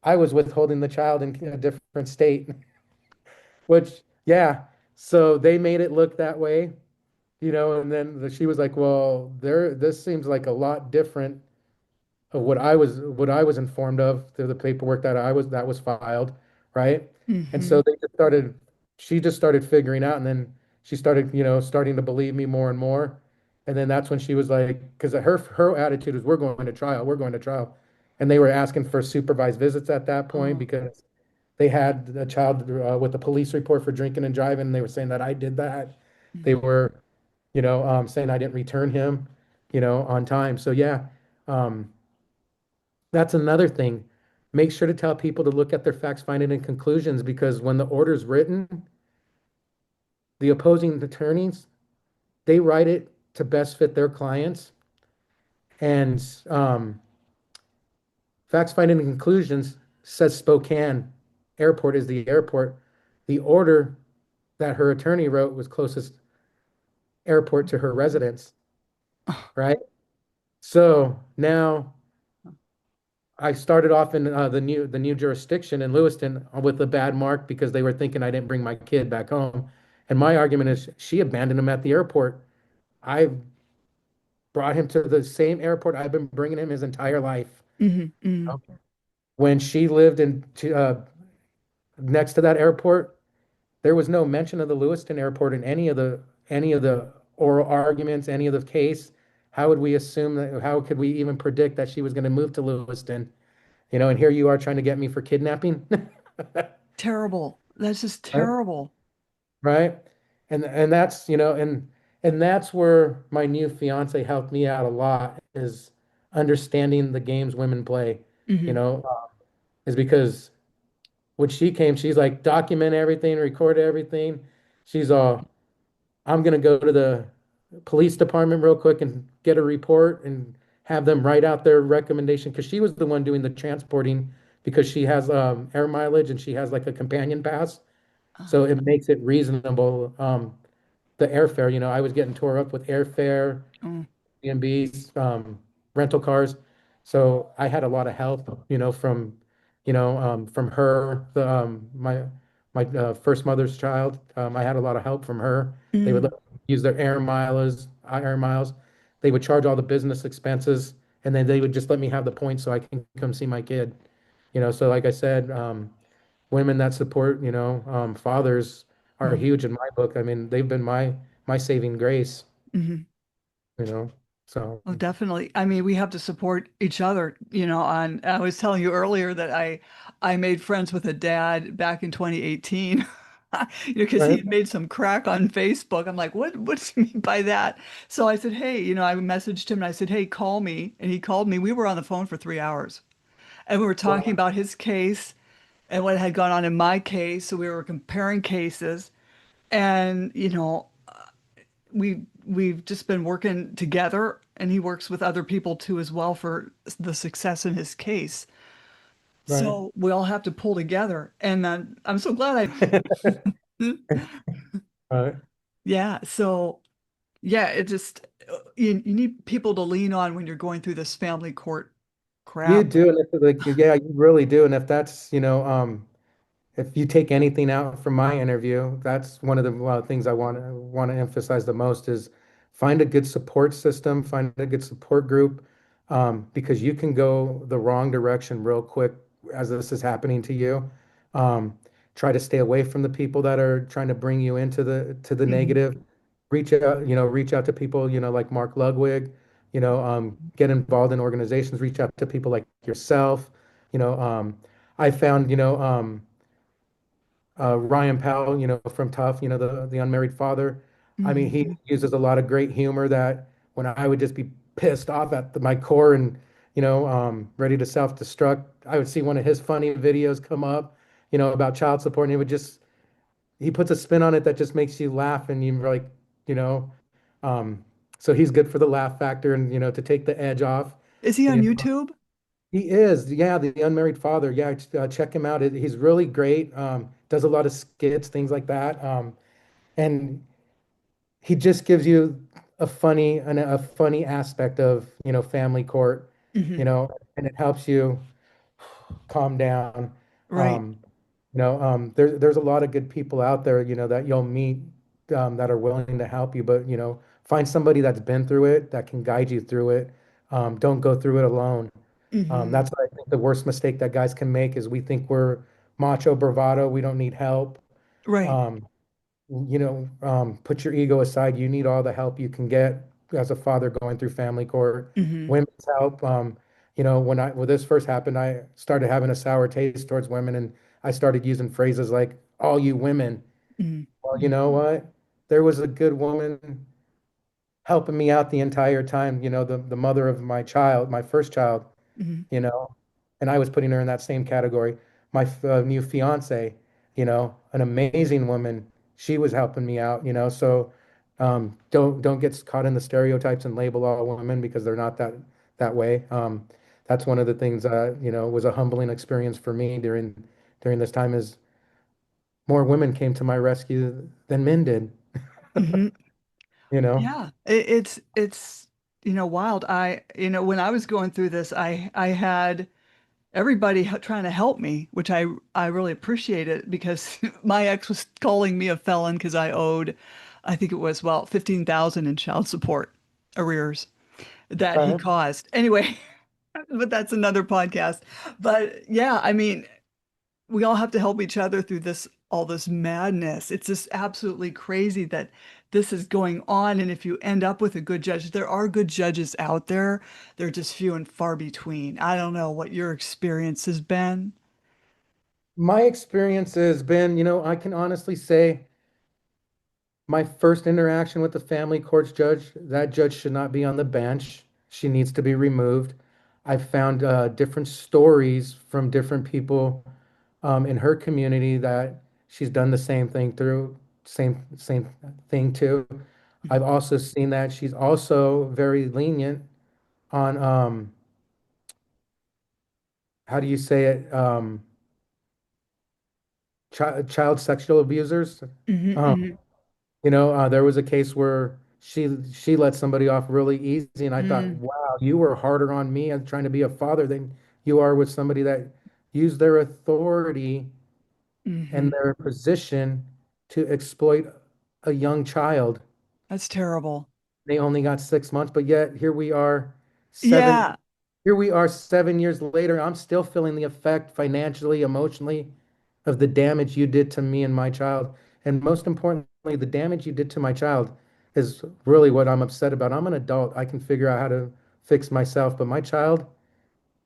I was withholding the child in a different state, which, yeah. So they made it look that way, and then she was like, well, this seems like a lot different of what I was informed of through the paperwork that was filed, right? And so Mhm. she just started figuring out, and then she started, starting to believe me more and more. And then that's when she was like, because her attitude was, we're going to trial, we're going to trial. And they were asking for supervised visits at that point Oh. because they had a child with a police report for drinking and driving, and they were saying that I did that. They Mhm. were, saying I didn't return him, on time. So yeah, um, that's another thing. Make sure to tell people to look at their facts, findings, and conclusions, because when the order's written, the opposing attorneys, they write it to best fit their clients. And facts, findings, and conclusions says Spokane Airport is the airport. The order that her attorney wrote was closest airport to her residence, right? So now I started off in the new jurisdiction in Lewiston with a bad mark because they were thinking I didn't bring my kid back home. And my argument is she abandoned him at the airport. I brought him to the same airport I've been bringing him his entire life. Mhm. Mhm. When she lived next to that airport, there was no mention of the Lewiston airport in any of the oral arguments, any of the case. How would we assume that? How could we even predict that she was going to move to Lewiston? And here you are trying to get me for kidnapping. Terrible. That's just Right? terrible. Right? And that's, and that's where my new fiance helped me out a lot, is understanding the games women play, you Mhm. know, is because when she came, she's like, document everything, record everything. She's all, I'm gonna go to the police department real quick and get a report and have them write out their recommendation, because she was the one doing the transporting, because she has air mileage and she has like a companion pass. So Ah. it makes it reasonable. The airfare, I was getting tore up with airfare, Mm. Airbnbs, rental cars. So I had a lot of help, from her, my first mother's child. I had a lot of help from her. They would Mm. use their air miles. They would charge all the business expenses, and then they would just let me have the points so I can come see my kid. So like I said, women that support, fathers are Mhm. huge in my book. I mean, they've been my saving grace, Mhm. you know. So, Oh, definitely. I mean, we have to support each other, on I was telling you earlier that I made friends with a dad back in 2018. Because he right, had made some crack on Facebook. I'm like, what do you mean by that? So I said, hey, I messaged him and I said, hey, call me. And he called me. We were on the phone for 3 hours and we were talking well, about his case and what had gone on in my case. So we were comparing cases and, we've just been working together and he works with other people too as well for the success in his case. right. So we all have to pull together. And I'm so glad I, Right. yeah. So yeah, it just, you need people to lean on when you're going through this family court You crap. do, and if, like, yeah, you really do. And if that's, if you take anything out from my interview, that's one of the things I want to emphasize the most is find a good support system, find a good support group, because you can go the wrong direction real quick as this is happening to you. Um, Try to stay away from the people that are trying to bring you into the Hmm. negative. Reach out to people, like Mark Ludwig, get involved in organizations, reach out to people like yourself. You know, I found, Ryan Powell, from Tough, the unmarried father. I mean, he Hmm. uses a lot of great humor that when I would just be pissed off at my core and, ready to self-destruct, I would see one of his funny videos come up, about child support, and he puts a spin on it that just makes you laugh, and you're like, you know, um, so he's good for the laugh factor and, to take the edge off. Is he And, on YouTube? he is, yeah, the unmarried father. Yeah, check him out. He's really great. Does a lot of skits, things like that. And he just gives you a funny aspect of, family court, Hmm. and it helps you calm down. Right. Um, there's a lot of good people out there, that you'll meet, that are willing to help you, but, find somebody that's been through it, that can guide you through it. Don't go through it alone. Hmm. That's what I think the worst mistake that guys can make is we think we're macho bravado. We don't need help. Right. Um, put your ego aside. You need all the help you can get as a father going through family court. Hmm. Women's help. When this first happened, I started having a sour taste towards women, and I started using phrases like "all you women." Hmm. Well, you know what? There was a good woman helping me out the entire time. The mother of my child, my first child. Hmm. you know, and I was putting her in that same category. My new fiance, an amazing woman. She was helping me out, so don't get caught in the stereotypes and label all women because they're not that way. That's one of the things was a humbling experience for me during this time is more women came to my rescue than men did, Hmm. you know. Yeah, it's wild. When I was going through this, I had everybody trying to help me, which I really appreciated because my ex was calling me a felon because I owed, I think it was, well, 15,000 in child support arrears that he Okay. caused. Anyway, but that's another podcast. But yeah, I mean, we all have to help each other through all this madness. It's just absolutely crazy that this is going on. And if you end up with a good judge, there are good judges out there. They're just few and far between. I don't know what your experience has been. My experience has been, I can honestly say my first interaction with the family courts judge, that judge should not be on the bench. She needs to be removed. I found different stories from different people in her community that she's done the same thing through, same thing too. I've Mhm. also seen that she's also very lenient on how do you say it, child sexual abusers. Hmm. Um, Hmm. There was a case where she let somebody off really easy, and I thought, Hmm. wow, you were harder on me and trying to be a father than you are with somebody that used their authority and Hmm. their position to exploit a young child. That's terrible. They only got 6 months, but yet seven, Yeah. here we are 7 years later. I'm still feeling the effect financially, emotionally of the damage you did to me and my child. And most importantly, the damage you did to my child. is really what I'm upset about. I'm an adult. I can figure out how to fix myself, but my child,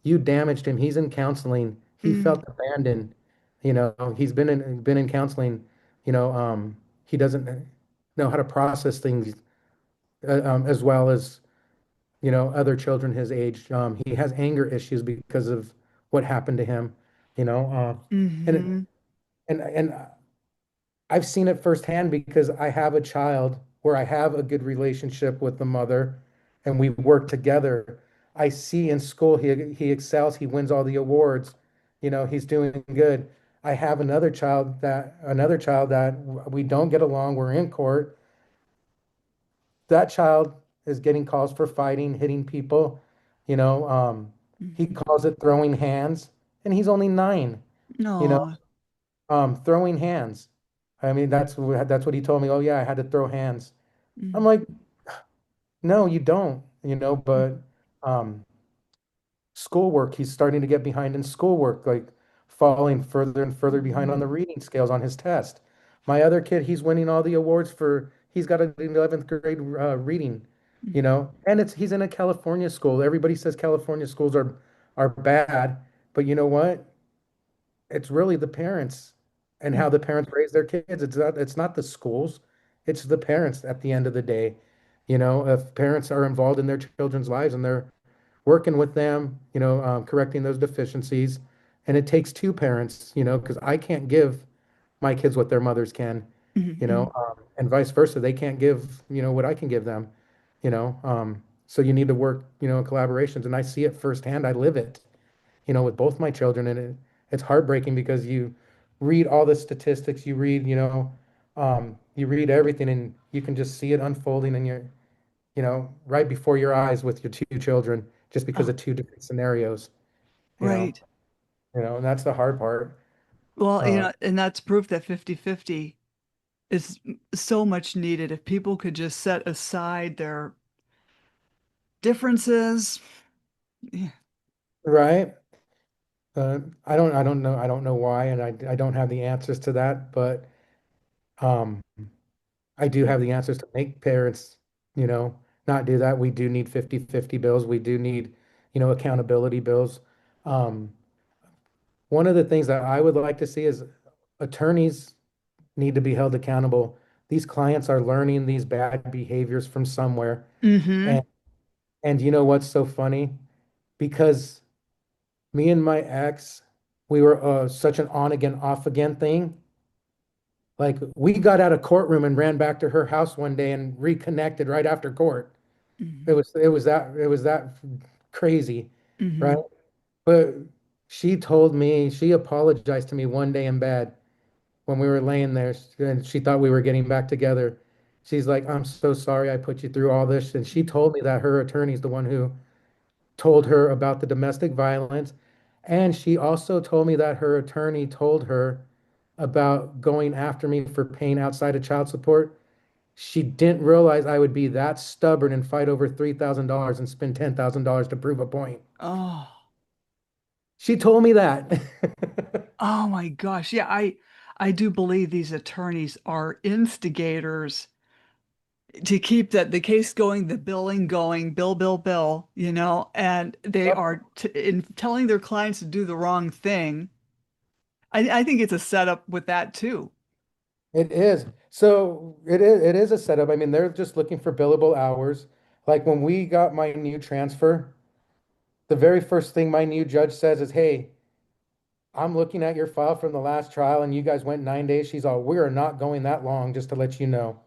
you damaged him. He's in counseling. He Mm, felt abandoned. You know, he's been in counseling. You know, he doesn't know how to process things as well as, other children his age. He has anger issues because of what happened to him, and hmm and I've seen it firsthand because I have a child where I have a good relationship with the mother and we work together. I see in school he excels, he wins all the awards, he's doing good. I have another child that we don't get along, we're in court. That child is getting calls for fighting, hitting people, you know, um, he hmm calls it throwing hands, and he's only 9, you know, No. throwing hands. I mean, that's what he told me. Oh yeah, I had to throw hands. I'm Mm, like, no, you don't, but um, schoolwork, he's starting to get behind in schoolwork, like falling further and further behind on mhm, the reading scales on his test. My other kid, he's winning all the awards he's got an 11th grade reading, mhm, and he's in a California school. Everybody says California schools are bad, but you know what? It's really the parents and how mhm, the parents raise their kids. It's not the schools, it's the parents at the end of the day. If parents are involved in their children's lives and they're working with them, correcting those deficiencies, and it takes two parents, because I can't give my kids what their mothers can, mhm, and vice versa. They can't give, what I can give them, so you need to work, in collaborations, and I see it firsthand. I live it, with both my children. And it's heartbreaking because you read all the statistics, you read everything, and you can just see it unfolding in right before your eyes with your two children, just because Oh, of two different scenarios, you know, right. and that's the hard part. Well, Uh, and that's proof that 50-50 is so much needed. If people could just set aside their differences. Yeah. right. I don't know why, and I don't have the answers to that, but um, I do have the answers to make parents, you know, not do that. We do need 50-50 bills. We do need, accountability bills. Um, One of the things that I would like to see is attorneys need to be held accountable. These clients are learning these bad behaviors from somewhere. Mm-hmm. And and you know what's so funny? Because me and my ex, we were such an on again, off again thing. Like we got out of courtroom and ran back to her house one day and reconnected right after court. It Mm-hmm. was it was that it was that crazy, Mm-hmm. right? But she apologized to me one day in bed when we were laying there, and she thought we were getting back together. She's like, "I'm so sorry I put you through all this." And she told me that her attorney's the one who told her about the domestic violence. And she also told me that her attorney told her about going after me for paying outside of child support. She didn't realize I would be that stubborn and fight over $3,000 and spend $10,000 to prove a point. Oh, She told me that. oh my gosh. Yeah, I do believe these attorneys are instigators to keep the case going, the billing going, bill, and they are t in telling their clients to do the wrong thing. I think it's a setup with that too. It is. So it is a setup. I mean, they're just looking for billable hours. Like when we got my new transfer, the very first thing my new judge says is, "Hey, I'm looking at your file from the last trial and you guys went 9 days." She's all, "We are not going that long, just to let you know."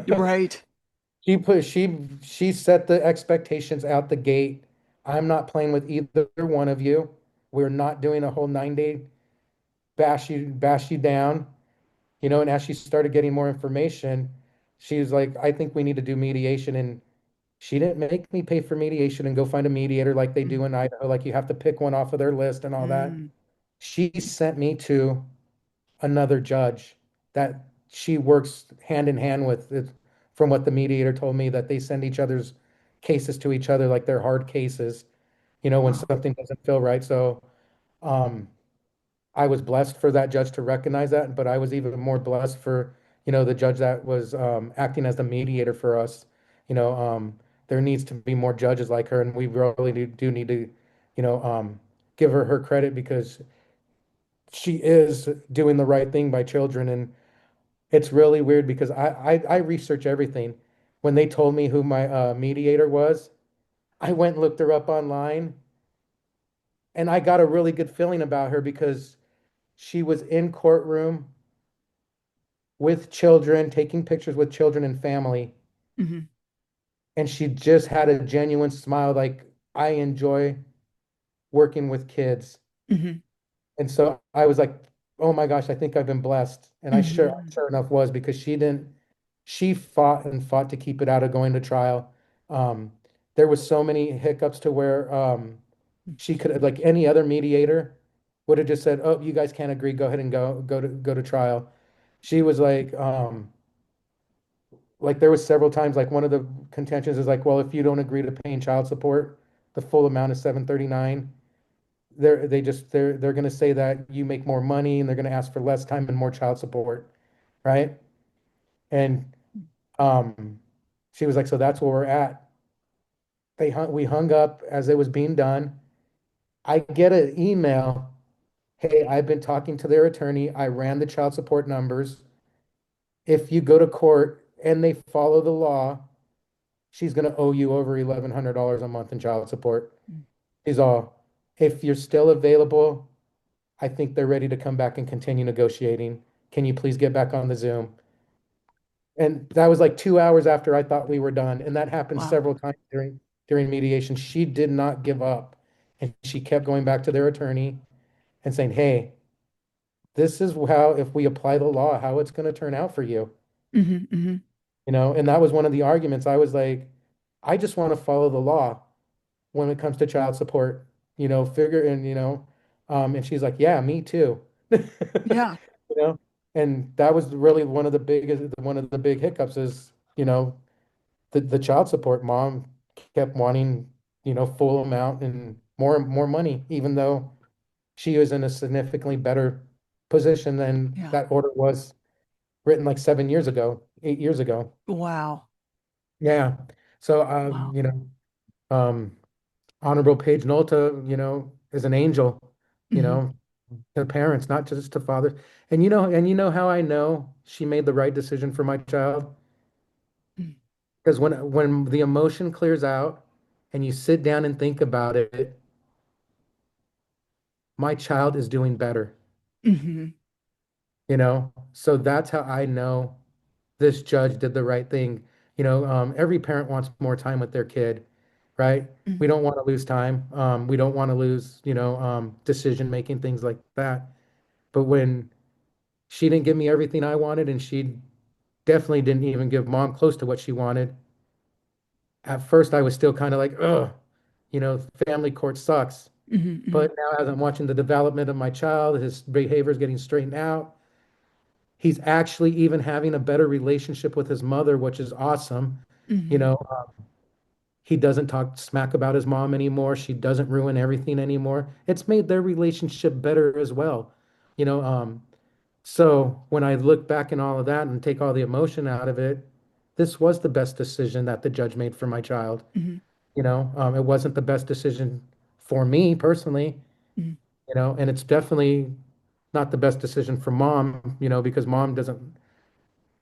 Right. She set the expectations out the gate. I'm not playing with either one of you. We're not doing a whole 9 day bash you down. And as she started getting more information, she was like, "I think we need to do mediation." And she didn't make me pay for mediation and go find a mediator like they do in Mm, Idaho, like you have to pick one off of their list and all that. mm, She sent me to another judge that she works hand in hand with. From what the mediator told me, that they send each other's cases to each other like they're hard cases, when wow. something doesn't feel right. So um, I was blessed for that judge to recognize that, but I was even more blessed for, the judge that was acting as the mediator for us, there needs to be more judges like her, and we really do need to, you know, um, give her credit because she is doing the right thing by children. And it's really weird because I research everything. When they told me who my mediator was, I went and looked her up online, and I got a really good feeling about her because she was in courtroom with children, taking pictures with children and family, Hmm. and she just had a genuine smile like, I enjoy working with kids. Hmm. And so I was like, oh my gosh, I think I've been blessed. And Hmm. sure enough was because she fought and fought to keep it out of going to trial. Um, there was so many hiccups to where she could, like any other mediator, would have just said, oh, you guys can't agree, go ahead and go to trial. She was like there was several times, like one of the contentions is like, well, if you don't agree to paying child support, the full amount is 739. They're going to say that you make more money and they're going to ask for less time and more child support, right? And um, she was like, so that's where we're at. We hung up as it was being done. I get an email. Hey, I've been talking to their attorney. I ran the child support numbers. If you go to court and they follow the law, she's going to owe you over $1,100 a month in child support. Is all. If you're still available, I think they're ready to come back and continue negotiating. Can you please get back on the Zoom? And that was like 2 hours after I thought we were done. And that happened Wow. several times during mediation. She did not give up. And she kept going back to their attorney and saying, hey, this is how, if we apply the law, how it's going to turn out for you. Hmm. Hmm. And that was one of the arguments. I was like, I just want to follow the law when it comes to child support, figure and and she's like, yeah, me too. Yeah. You know, and that was really one of the big hiccups is, the child support. Mom kept wanting, full amount and more money, even though she was in a significantly better position than Yeah. that order was written like 7 years ago, 8 years ago. Wow. Yeah. So, Wow. um, Honorable Paige Nolta, is an angel, you Hmm. know, to parents, not just to fathers. And you know how I know she made the right decision for my child? Because when the emotion clears out and you sit down and think about it, my child is doing better, Hmm. So that's how I know this judge did the right thing. Every parent wants more time with their kid, right? We don't want to lose time. We don't want to lose, decision making, things like that. But when she didn't give me everything I wanted, and she definitely didn't even give mom close to what she wanted, at first I was still kind of like, ugh, family court sucks. Hmm. Hmm. But now, as I'm watching the development of my child, his behavior is getting straightened out. He's actually even having a better relationship with his mother, which is awesome. You Hmm. know, he doesn't talk smack about his mom anymore. She doesn't ruin everything anymore. It's made their relationship better as well. You know, um, so when I look back in all of that and take all the emotion out of it, this was the best decision that the judge made for my child. Hmm. It wasn't the best decision for me personally, Hmm. and it's definitely not the best decision for mom, because mom doesn't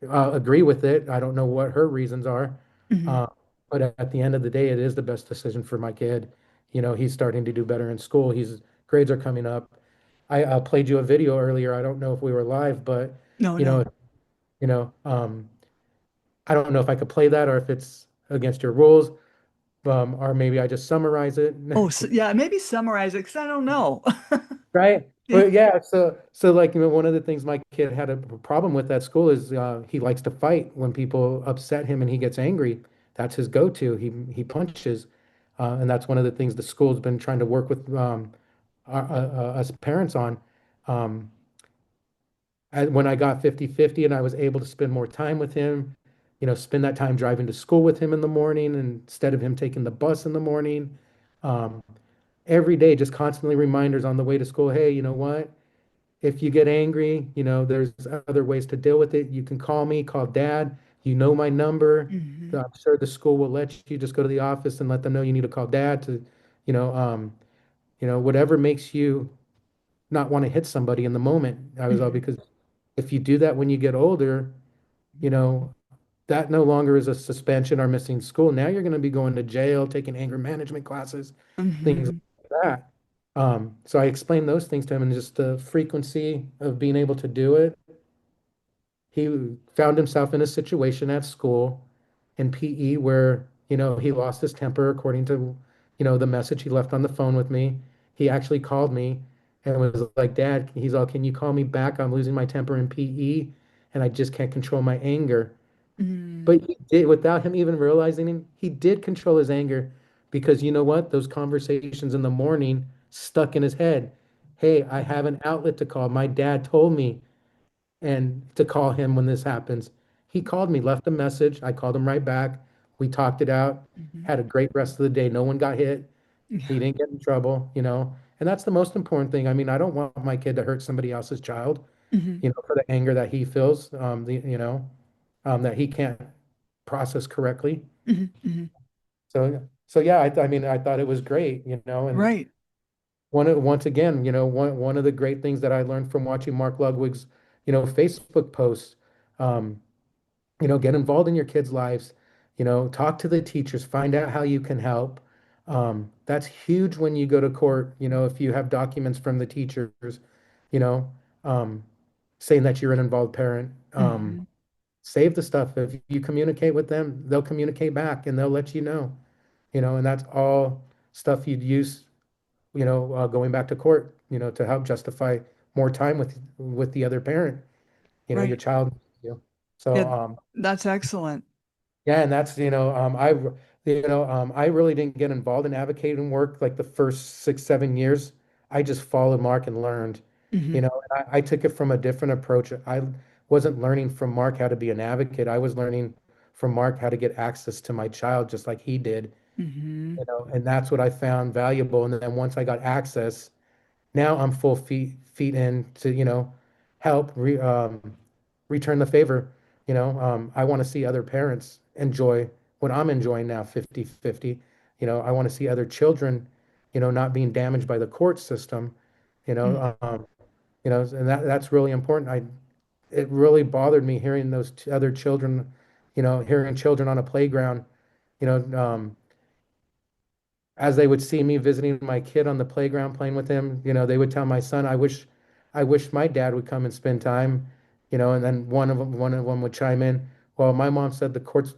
agree with it. I don't know what her reasons are. Hmm. Uh, but at the end of the day, it is the best decision for my kid. He's starting to do better in school. His grades are coming up. I played you a video earlier. I don't know if we were live, but No, you know, no. you know, um, I don't know if I could play that or if it's against your rules, or maybe I just summarize it. Oh, so, yeah, maybe summarize it because I don't know. Right. Yeah. But yeah, so like one of the things my kid had a problem with at school is he likes to fight when people upset him and he gets angry. That's his go-to. He punches, and that's one of the things the school's been trying to work with us parents on. Um, when I got 50-50 and I was able to spend more time with him, spend that time driving to school with him in the morning instead of him taking the bus in the morning. Um, every day, just constantly reminders on the way to school. Hey, you know what? if you get angry, there's other ways to deal with it. You can call me, call dad. You know my number. Mm-hmm. I'm sure the school will let you just go to the office and let them know you need to call dad to, you know, um, whatever makes you not want to hit somebody in the moment. I was all Mm-hmm. because if you do that when you get older, you know, that no longer is a suspension or missing school. Now you're going to be going to jail, taking anger management classes, things Mm-hmm. like that. So I explained those things to him and just the frequency of being able to do it. He found himself in a situation at school in PE where, he lost his temper according to, the message he left on the phone with me. He actually called me and was like, Dad, he's all, can you call me back? I'm losing my temper in PE and I just can't control my anger. Mm-hmm. But he did, without him even realizing it, he did control his anger because you know what? Those conversations in the morning stuck in his head. Hey, I have an outlet to call. My dad told me and to call him when this happens. He called me, left a message. I called him right back. We talked it out, Mm-hmm. had a great rest of the day. No one got hit. He Yeah. didn't get in trouble. And that's the most important thing. I mean, I don't want my kid to hurt somebody else's child, Mm-hmm. for the anger that he feels, that he can't process correctly. Mm-hmm. Mm-hmm. So yeah, I mean, I thought it was great. And Right. once again, one of the great things that I learned from watching Mark Ludwig's, Facebook posts, um, get involved in your kids' lives, talk to the teachers, find out how you can help. That's huge when you go to court, if you have documents from the teachers, you know, um, saying that you're an involved parent. Mm-hmm. Save the stuff. If you communicate with them, they'll communicate back and they'll let you know, and that's all stuff you'd use, going back to court, to help justify more time with the other parent, your Right. child. So, Yeah, that's excellent. yeah, and that's, I really didn't get involved in advocating work like the first 6, 7 years. I just followed Mark and learned, Mm-hmm. and I took it from a different approach. I wasn't learning from Mark how to be an advocate. I was learning from Mark how to get access to my child just like he did, Mm-hmm. and that's what I found valuable. And then once I got access, now I'm full feet in to, help return the favor. I want to see other parents enjoy what I'm enjoying now, 50-50. I want to see other children, not being damaged by the court system, and that's really important. It really bothered me hearing those other children, hearing children on a playground, you know, as they would see me visiting my kid on the playground playing with him, they would tell my son, I wish my dad would come and spend time, and then one of them would chime in, well, my mom said the courts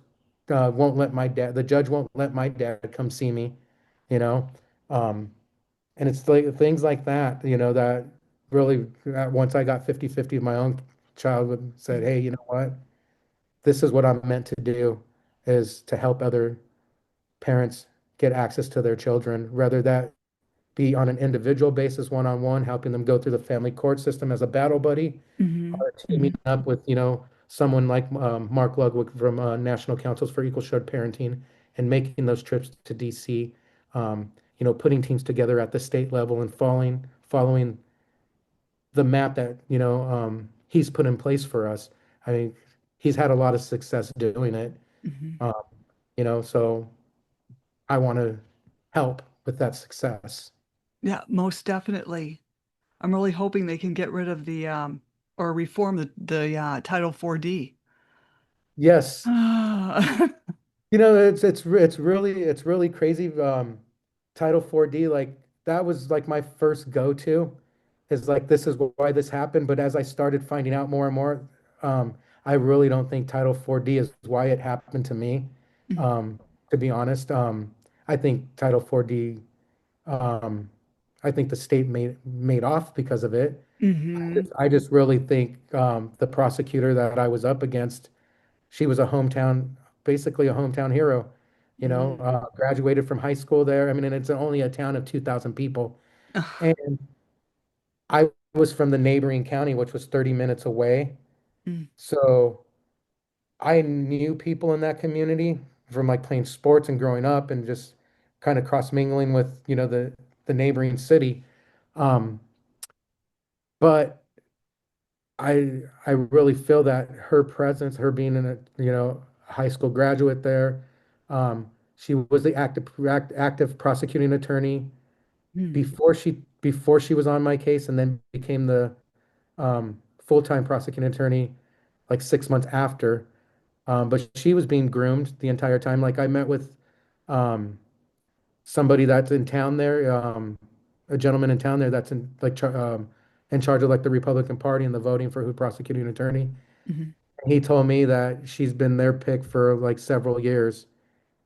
the judge won't let my dad come see me, you know. Um, and it's like things like that, that really, once I got 50-50, my own child would said, hey, you know what? This is what I'm meant to do, is to help other parents get access to their children, whether that be on an individual basis, one-on-one, helping them go through the family court system as a battle buddy, Mm-hmm. or Mm-hmm. teaming up with, someone like Mark Ludwig from National Councils for Equal Shared Parenting and making those trips to DC, putting teams together at the state level and following the map that, he's put in place for us. I mean, he's had a lot of success doing it. Mm-hmm. Um, so I want to help with that success. Yeah, most definitely. I'm really hoping they can get rid of the or reform the Title 4D. Yes. Ah. It's really crazy. Title 4D, like that was like my first go-to, is like this is why this happened. But as I started finding out more and more, I really don't think Title 4D is why it happened to me. Um, to be honest, I think Title 4D, um, I think the state made off because of it. Mm-hmm. I just really think the prosecutor that I was up against, she was basically a hometown hero. Mm-hmm. Graduated from high school there. I mean, and it's only a town of 2,000 people. And I was from the neighboring county, which was 30 minutes away. So I knew people in that community from like playing sports and growing up and just kind of cross mingling with, the neighboring city. Um, but I really feel that her presence, her being in a, high school graduate there, she was the active prosecuting attorney Mm, before she was on my case, and then became the full-time prosecuting attorney like 6 months after. But she was being groomed the entire time. Like I met with um, somebody that's in town there, a gentleman in town there that's in charge of like the Republican Party and the voting for who prosecuting attorney. mhm. He told me that she's been their pick for like several years,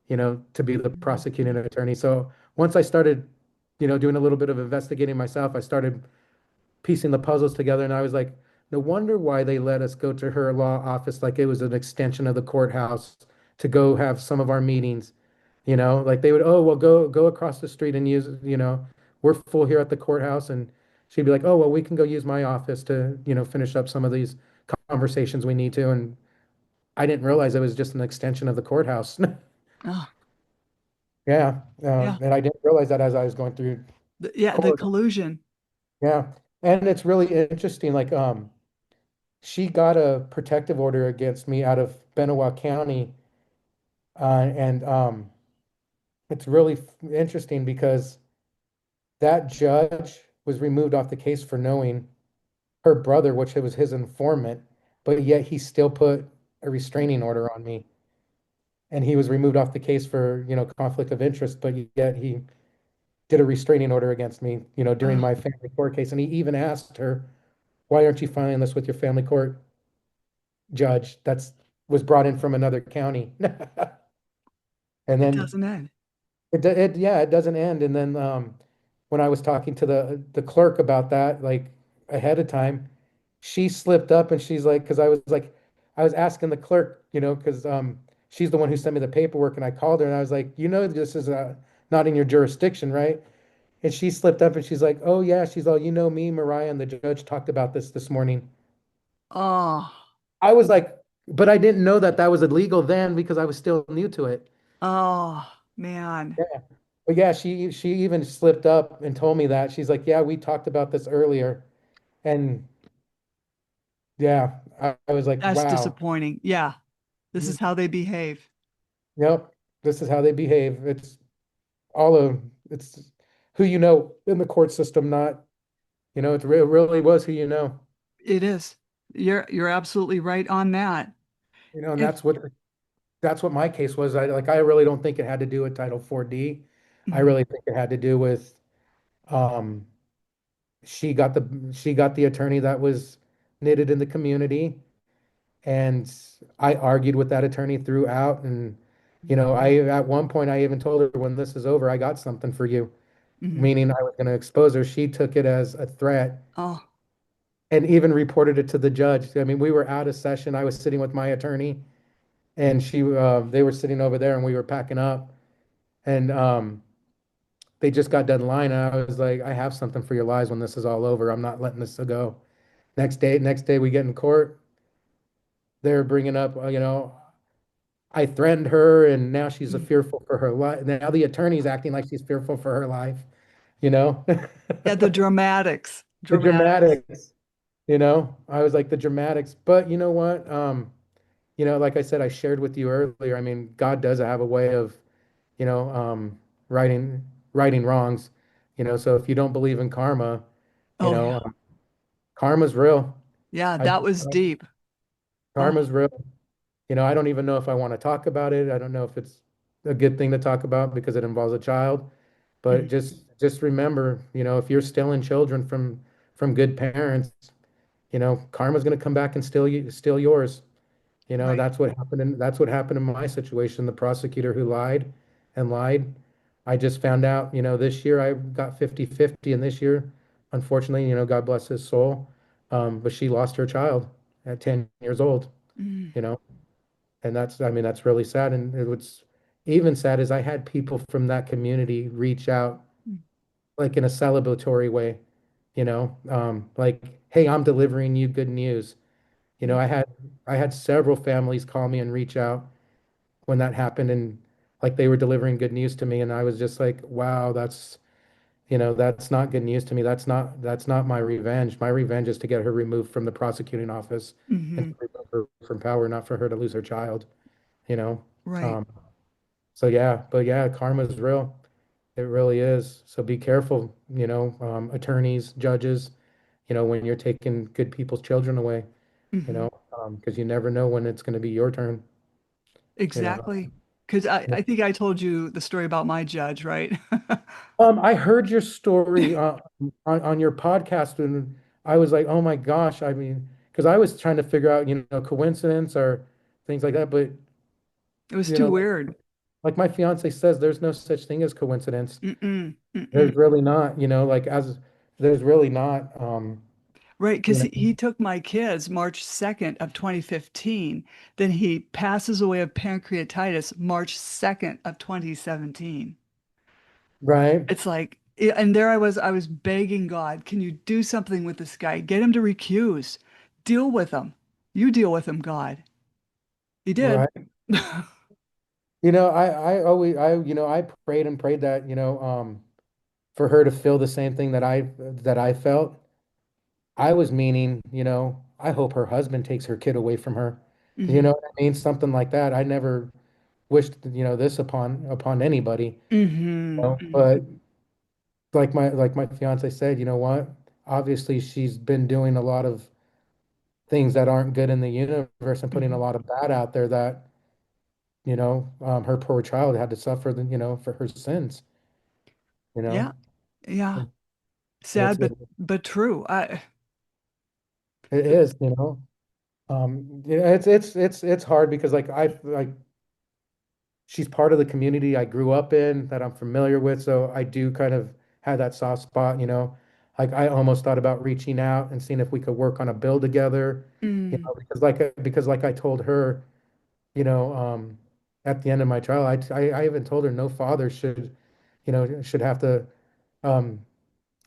to be the prosecuting attorney. So once I started, doing a little bit of investigating myself, I started piecing the puzzles together, and I was like, no wonder why they let us go to her law office like it was an extension of the courthouse to go have some of our meetings. Like they would, oh, well, go across the street and use, we're full here at the courthouse, and she'd be like, oh, well, we can go use my office to, finish up some of these conversations we need to. And I didn't realize it was just an extension of the courthouse. Oh, Yeah, yeah. and I didn't realize that as I was going through Yeah, the court. collusion. Yeah, and it's really interesting. Like, she got a protective order against me out of Benoit County, and it's really interesting because that judge was removed off the case for knowing her brother, which was his informant, but yet he still put a restraining order on me, and he was removed off the case for, conflict of interest, but yet he did a restraining order against me, during Oh, my family court case. And he even asked her, why aren't you filing this with your family court judge that's was brought in from another county? And it then doesn't end. yeah, it doesn't end. And then when I was talking to the clerk about that, like ahead of time, she slipped up and she's like, because I was asking the clerk, because she's the one who sent me the paperwork, and I called her and I was like, this is not in your jurisdiction, right? And she slipped up and she's like, oh yeah, she's all, me, Mariah, and the judge talked about this morning. Oh, I was like, but I didn't know that that was illegal then because I was still new to it. oh, man. Yeah. But yeah, she even slipped up and told me that. She's like, yeah, we talked about this earlier. And yeah, I was like, That's wow. disappointing. Yeah, this is Mhm. how they behave. Yep, this is how they behave. All of it's who you know in the court system, not, it really was who you know. It is. You're absolutely right on that. And If that's what my case was. I really don't think it had to do with Title 4D. I Mhm, really think it had to do with um she got the attorney that was knitted in the community, and I argued with that attorney throughout. And I at one point I even told her, when this is over, I got something for you, mhm. meaning I was going to expose her. She took it as a threat Oh, and even reported it to the judge. I mean, we were out of session. I was sitting with my attorney, and they were sitting over there, and we were packing up, and they just got done lying. And I was like, I have something for your lies when this is all over. I'm not letting this go. Next day we get in court. They're bringing up, I threatened her, and now she's a mm. fearful for her life. Now the attorney's acting like she's fearful for her life, you know? Yeah, the dramatics. The Dramatics. dramatics, I was like the dramatics. But you know what? Like I said, I shared with you earlier. I mean, God does have a way of, you know, righting righting wrongs. So if you don't believe in karma, you Oh, yeah. know, karma's real. Yeah, I that was deep. Oh, Karma's real. I don't even know if I want to talk about it. I don't know if it's a good thing to talk about because it involves a child. But mhm. just remember, if you're stealing children from good parents, karma's going to come back and steal yours. Right. That's what happened in my situation. The prosecutor who lied and lied, I just found out, this year I got 50-50, and this year, unfortunately, God bless his soul, but she lost her child at 10 years old, Mm, you know, and I mean, that's really sad. And what's even sad is I had people from that community reach out mm. like in a celebratory way, like, hey, I'm delivering you good news. Mm. I had several families call me and reach out when that happened, and like they were delivering good news to me, and I was just like, wow, that's, that's not good news to me. That's not my revenge. My revenge is to get her removed from the prosecuting office and Hmm. to remove her from power, not for her to lose her child, you know. Right. Um, so yeah, but yeah, karma's real. It really is. So be careful, attorneys, judges, when you're taking good people's children away, you Hmm. know, because you never know when it's going to be your turn, you know. Exactly. Because I think I told you the story about my judge, right? I heard your story on your podcast, and I was like, oh my gosh. I mean, because I was trying to figure out, coincidence or things like that. But, It was you too know, weird. like my fiance says, there's no such thing as coincidence. Mm-mm, mm-mm. There's really not, there's really not, Right, you because know, he took my kids March 2nd of 2015. Then he passes away of pancreatitis March 2nd of 2017. right, It's like, and there I was begging God, can you do something with this guy? Get him to recuse. Deal with him. You deal with him, God. He did. right. I always, I prayed and prayed that, for her to feel the same thing that I felt. I was meaning, I hope her husband takes her kid away from her. You Hmm. know what I mean? Something like that. I never wished, this upon anybody, Hmm. But like my fiance said, you know what? Obviously, she's been doing a lot of things that aren't good in the universe and putting a Hmm. lot of bad out there that, her poor child had to suffer, for her sins, you Yeah. know? Yeah. It's Sad, it, but true. it is, it's hard because she's part of the community I grew up in that I'm familiar with. So I do kind of have that soft spot, Like I almost thought about reaching out and seeing if we could work on a bill together, Mm, because like I told her, you know, um, at the end of my trial, I even told her no father should have to um,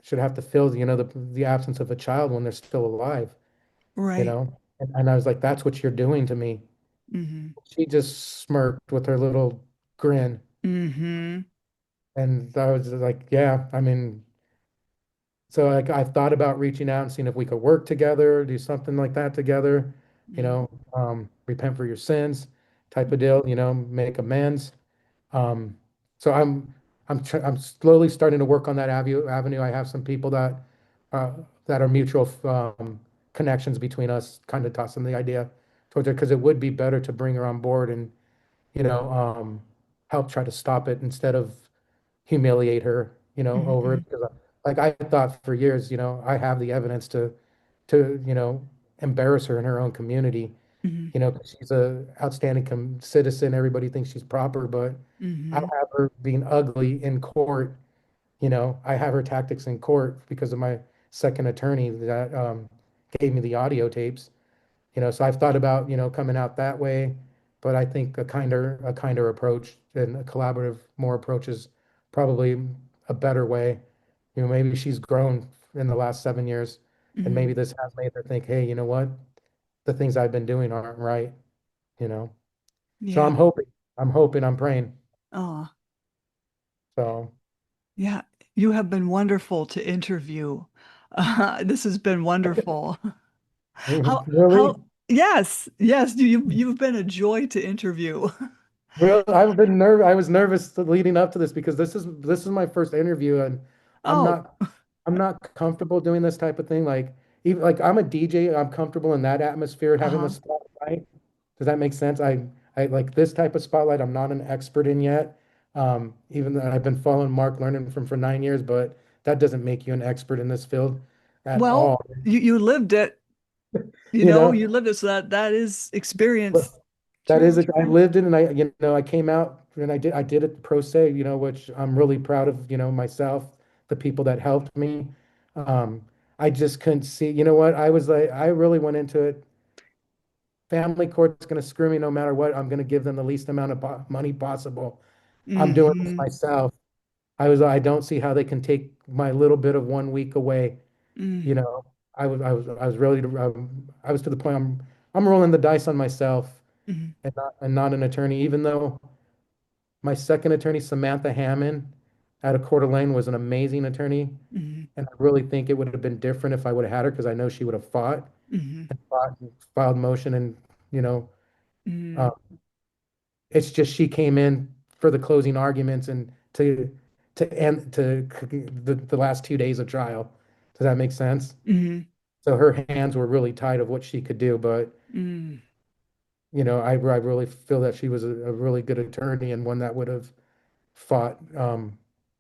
fill, the absence of a child when they're still alive, right. And I was like, that's what you're doing to me. Hmm. She just smirked with her little grin. Hmm. And I was like, yeah, I mean, so like I've thought about reaching out and seeing if we could work together, do something like that together, Hmm. repent for your sins type of deal, make amends. Um, so I'm slowly starting to work on that avenue. I have some people uh, that are mutual connections between us, kind of tossing the idea towards her because it would be better to bring her on board and, you know, um, help try to stop it instead of humiliate her, over Hmm. it. Because like I thought for years, I have the evidence to embarrass her in her own community, Hmm. 'cause she's a outstanding citizen. Everybody thinks she's proper, but I Hmm. have her being ugly in court. I have her tactics in court because of my second attorney that gave me the audio tapes. So I've thought about, coming out that way, but I think a kinder approach and a collaborative more approach is probably a better way. Maybe she's grown in the last 7 years, and maybe Hmm. this has made her think, hey, you know what? The things I've been doing aren't right, you know. So Yeah. I'm hoping, I'm praying. Oh, So yeah. You have been wonderful to interview. This has been wonderful. really, yes, yes, you've been a joy to interview. Well, I've been nervous. I was nervous leading up to this because this is my first interview, and I'm Oh, not I'm not comfortable doing this type of thing. Like even like I'm a DJ, I'm comfortable in that atmosphere, having the uh-huh. spotlight. Does that make sense? I like this type of spotlight. I'm not an expert in yet. Even though I've been following Mark, learning from for 9 years, but that doesn't make you an expert in this field at Well, all. you lived it, You you know, lived it, so that is But experience. that True, is it. I true. lived it, and I came out and I did it pro se, which I'm really proud of, myself, the people that helped me. Um, I just couldn't see, you know what? I was like, I really went into it. Family court's going to screw me no matter what. I'm going to give them the least amount of money possible. I'm doing this Hmm. myself. I don't see how they can take my little bit of 1 week away. You Hmm. know, I was really, I was to the point I'm rolling the dice on myself Hmm. and not an attorney, even though my second attorney, Samantha Hammond, out of Coeur d'Alene was an amazing attorney. Hmm. And I really think it would have been different if I would have had her because I know she would have Hmm. fought and filed motion and, you know, Hmm. uh, it's just she came in for the closing arguments and to end the last 2 days of trial. Does that make sense? Hmm. So her hands were really tied of what she could do, but Hmm. I really feel that she was a really good attorney and one that would have fought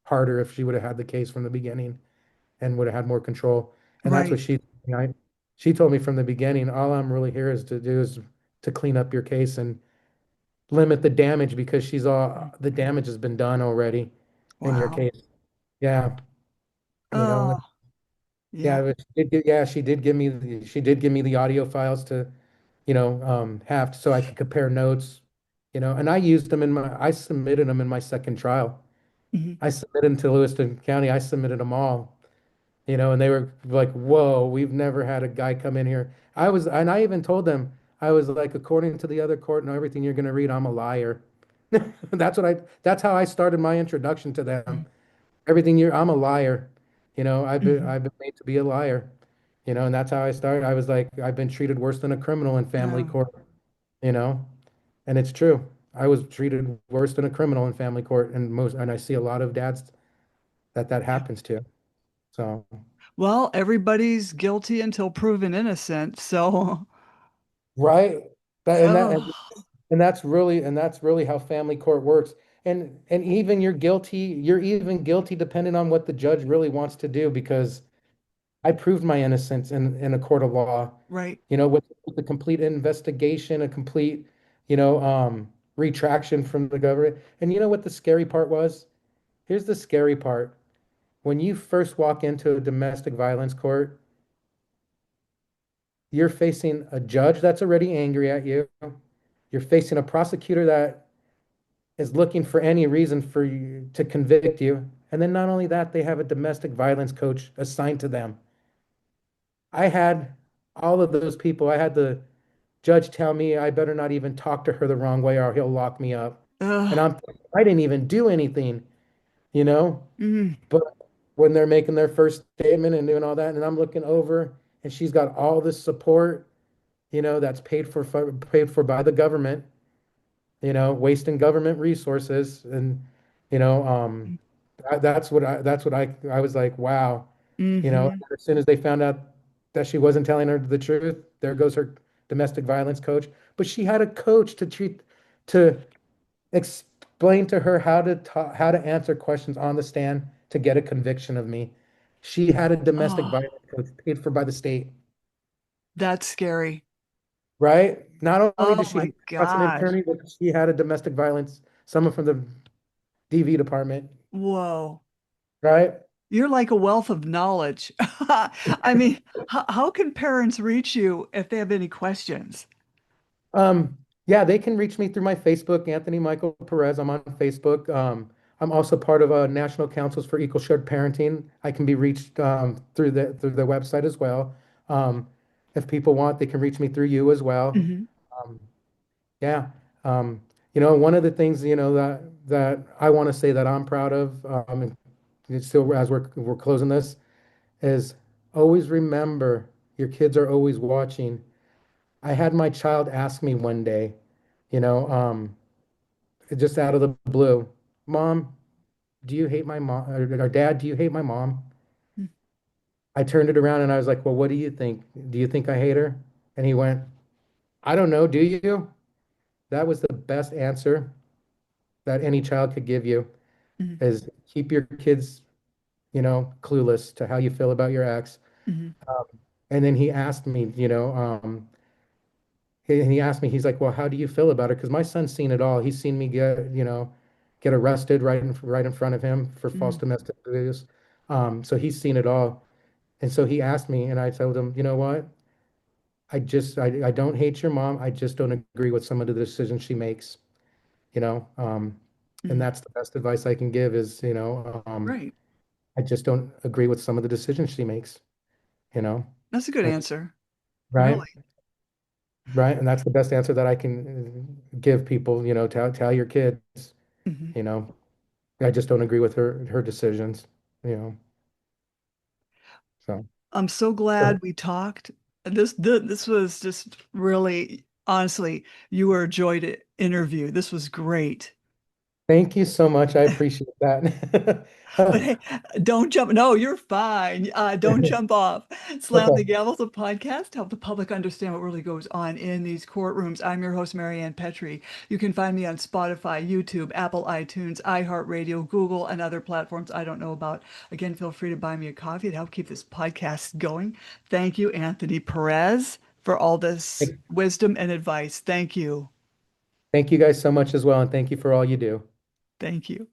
harder if she would have had the case from the beginning and would have had more control. And that's what Right. she told me from the beginning. All I'm really here is to do is to clean up your case and limit the damage because she's all the damage has been done already in your Wow. case. Yeah, Oh, yeah. yeah, but she did give me the audio files to, have so I could compare notes, and I used them I submitted them in my second trial. Hmm. I submitted them to Lewiston County. I submitted them all, and they were like, "Whoa, we've never had a guy come in here." And I even told them, I was like, according to the other court and everything you're going to read, I'm a liar. That's how I started my introduction to them. I'm a liar. Hmm. I've been made to be a liar. And that's how I started. I was like, I've been treated worse than a criminal in family Oh, court, you know, and it's true. I was treated worse than a criminal in family court, and I see a lot of dads that yeah. happens to. So, Well, everybody's guilty until proven innocent. So, right. That and that oh, and that's really how family court works. And even you're even guilty depending on what the judge really wants to do because I proved my innocence in a court of law, right. with a complete investigation, a complete, retraction from the government. And you know what the scary part was? Here's the scary part. When you first walk into a domestic violence court, you're facing a judge that's already angry at you. You're facing a prosecutor that is looking for any reason for you to convict you. And then not only that, they have a domestic violence coach assigned to them. I had all of those people. I had the judge tell me I better not even talk to her the wrong way or he'll lock me up. And Ugh. I didn't even do anything, you know? Mm. But when they're making their first statement and doing all that, and I'm looking over and she's got all this support, that's paid for by the government, wasting government resources. And, you know, um, that's what I was like, wow. Hmm. As soon as they found out that she wasn't telling her the truth, there goes her domestic violence coach. But she had a coach to explain to her how to answer questions on the stand to get a conviction of me. She had a domestic Oh, violence coach paid for by the state, that's scary. right? Not only Oh did she have my a constant gosh. attorney, but she had a domestic violence, someone from the DV department, Whoa. right? You're like a wealth of knowledge. I mean, how can parents reach you if they have any questions? Yeah, they can reach me through my Facebook, Anthony Michael Perez. I'm on Facebook. I'm also part of National Councils for Equal Shared Parenting. I can be reached through the website as well. Um, if people want, they can reach me through you as well. Hmm. Um, yeah. Um, one of the things, that I want to say that I'm proud of, and it's still as we're closing this, is always remember your kids are always watching. I had my child ask me one day, you know, um, just out of the blue, Mom, do you hate my mom? Or Dad, do you hate my mom? I turned it around and I was like, well, what do you think? Do you think I hate her? And he went, I don't know, do you? That was the best answer that any child could give you Hmm. is keep your kids, clueless to how you feel about your ex. Hmm. Um, and then he asked me, he asked me, he's like, well, how do you feel about it? Because my son's seen it all. He's seen me get arrested right in front of him for false Hmm. domestic abuse. So he's seen it all. And so he asked me, and I told him, you know what? I don't hate your mom. I just don't agree with some of the decisions she makes, you know. And Hmm. that's the best advice I can give is, Right. I just don't agree with some of the decisions she makes, you know. That's a good And, answer. Really. right? Right. And that's the best answer that I can give people, tell your kids, Hmm. you know. I just don't agree with her decisions, you know. So, I'm so so glad we talked. This was just really, honestly, you were a joy to interview. This was great. thank you so much. I appreciate that. But hey, don't jump. No, you're fine. Don't jump off. Slam the Okay. Gavel's a podcast to help the public understand what really goes on in these courtrooms. I'm your host, Maryann Petri. You can find me on Spotify, YouTube, Apple, iTunes, iHeartRadio, Google, and other platforms I don't know about. Again, feel free to buy me a coffee to help keep this podcast going. Thank you, Anthony Perez, for all this Thank wisdom and advice. Thank you. thank you guys so much as well, and thank you for all you do. Thank you.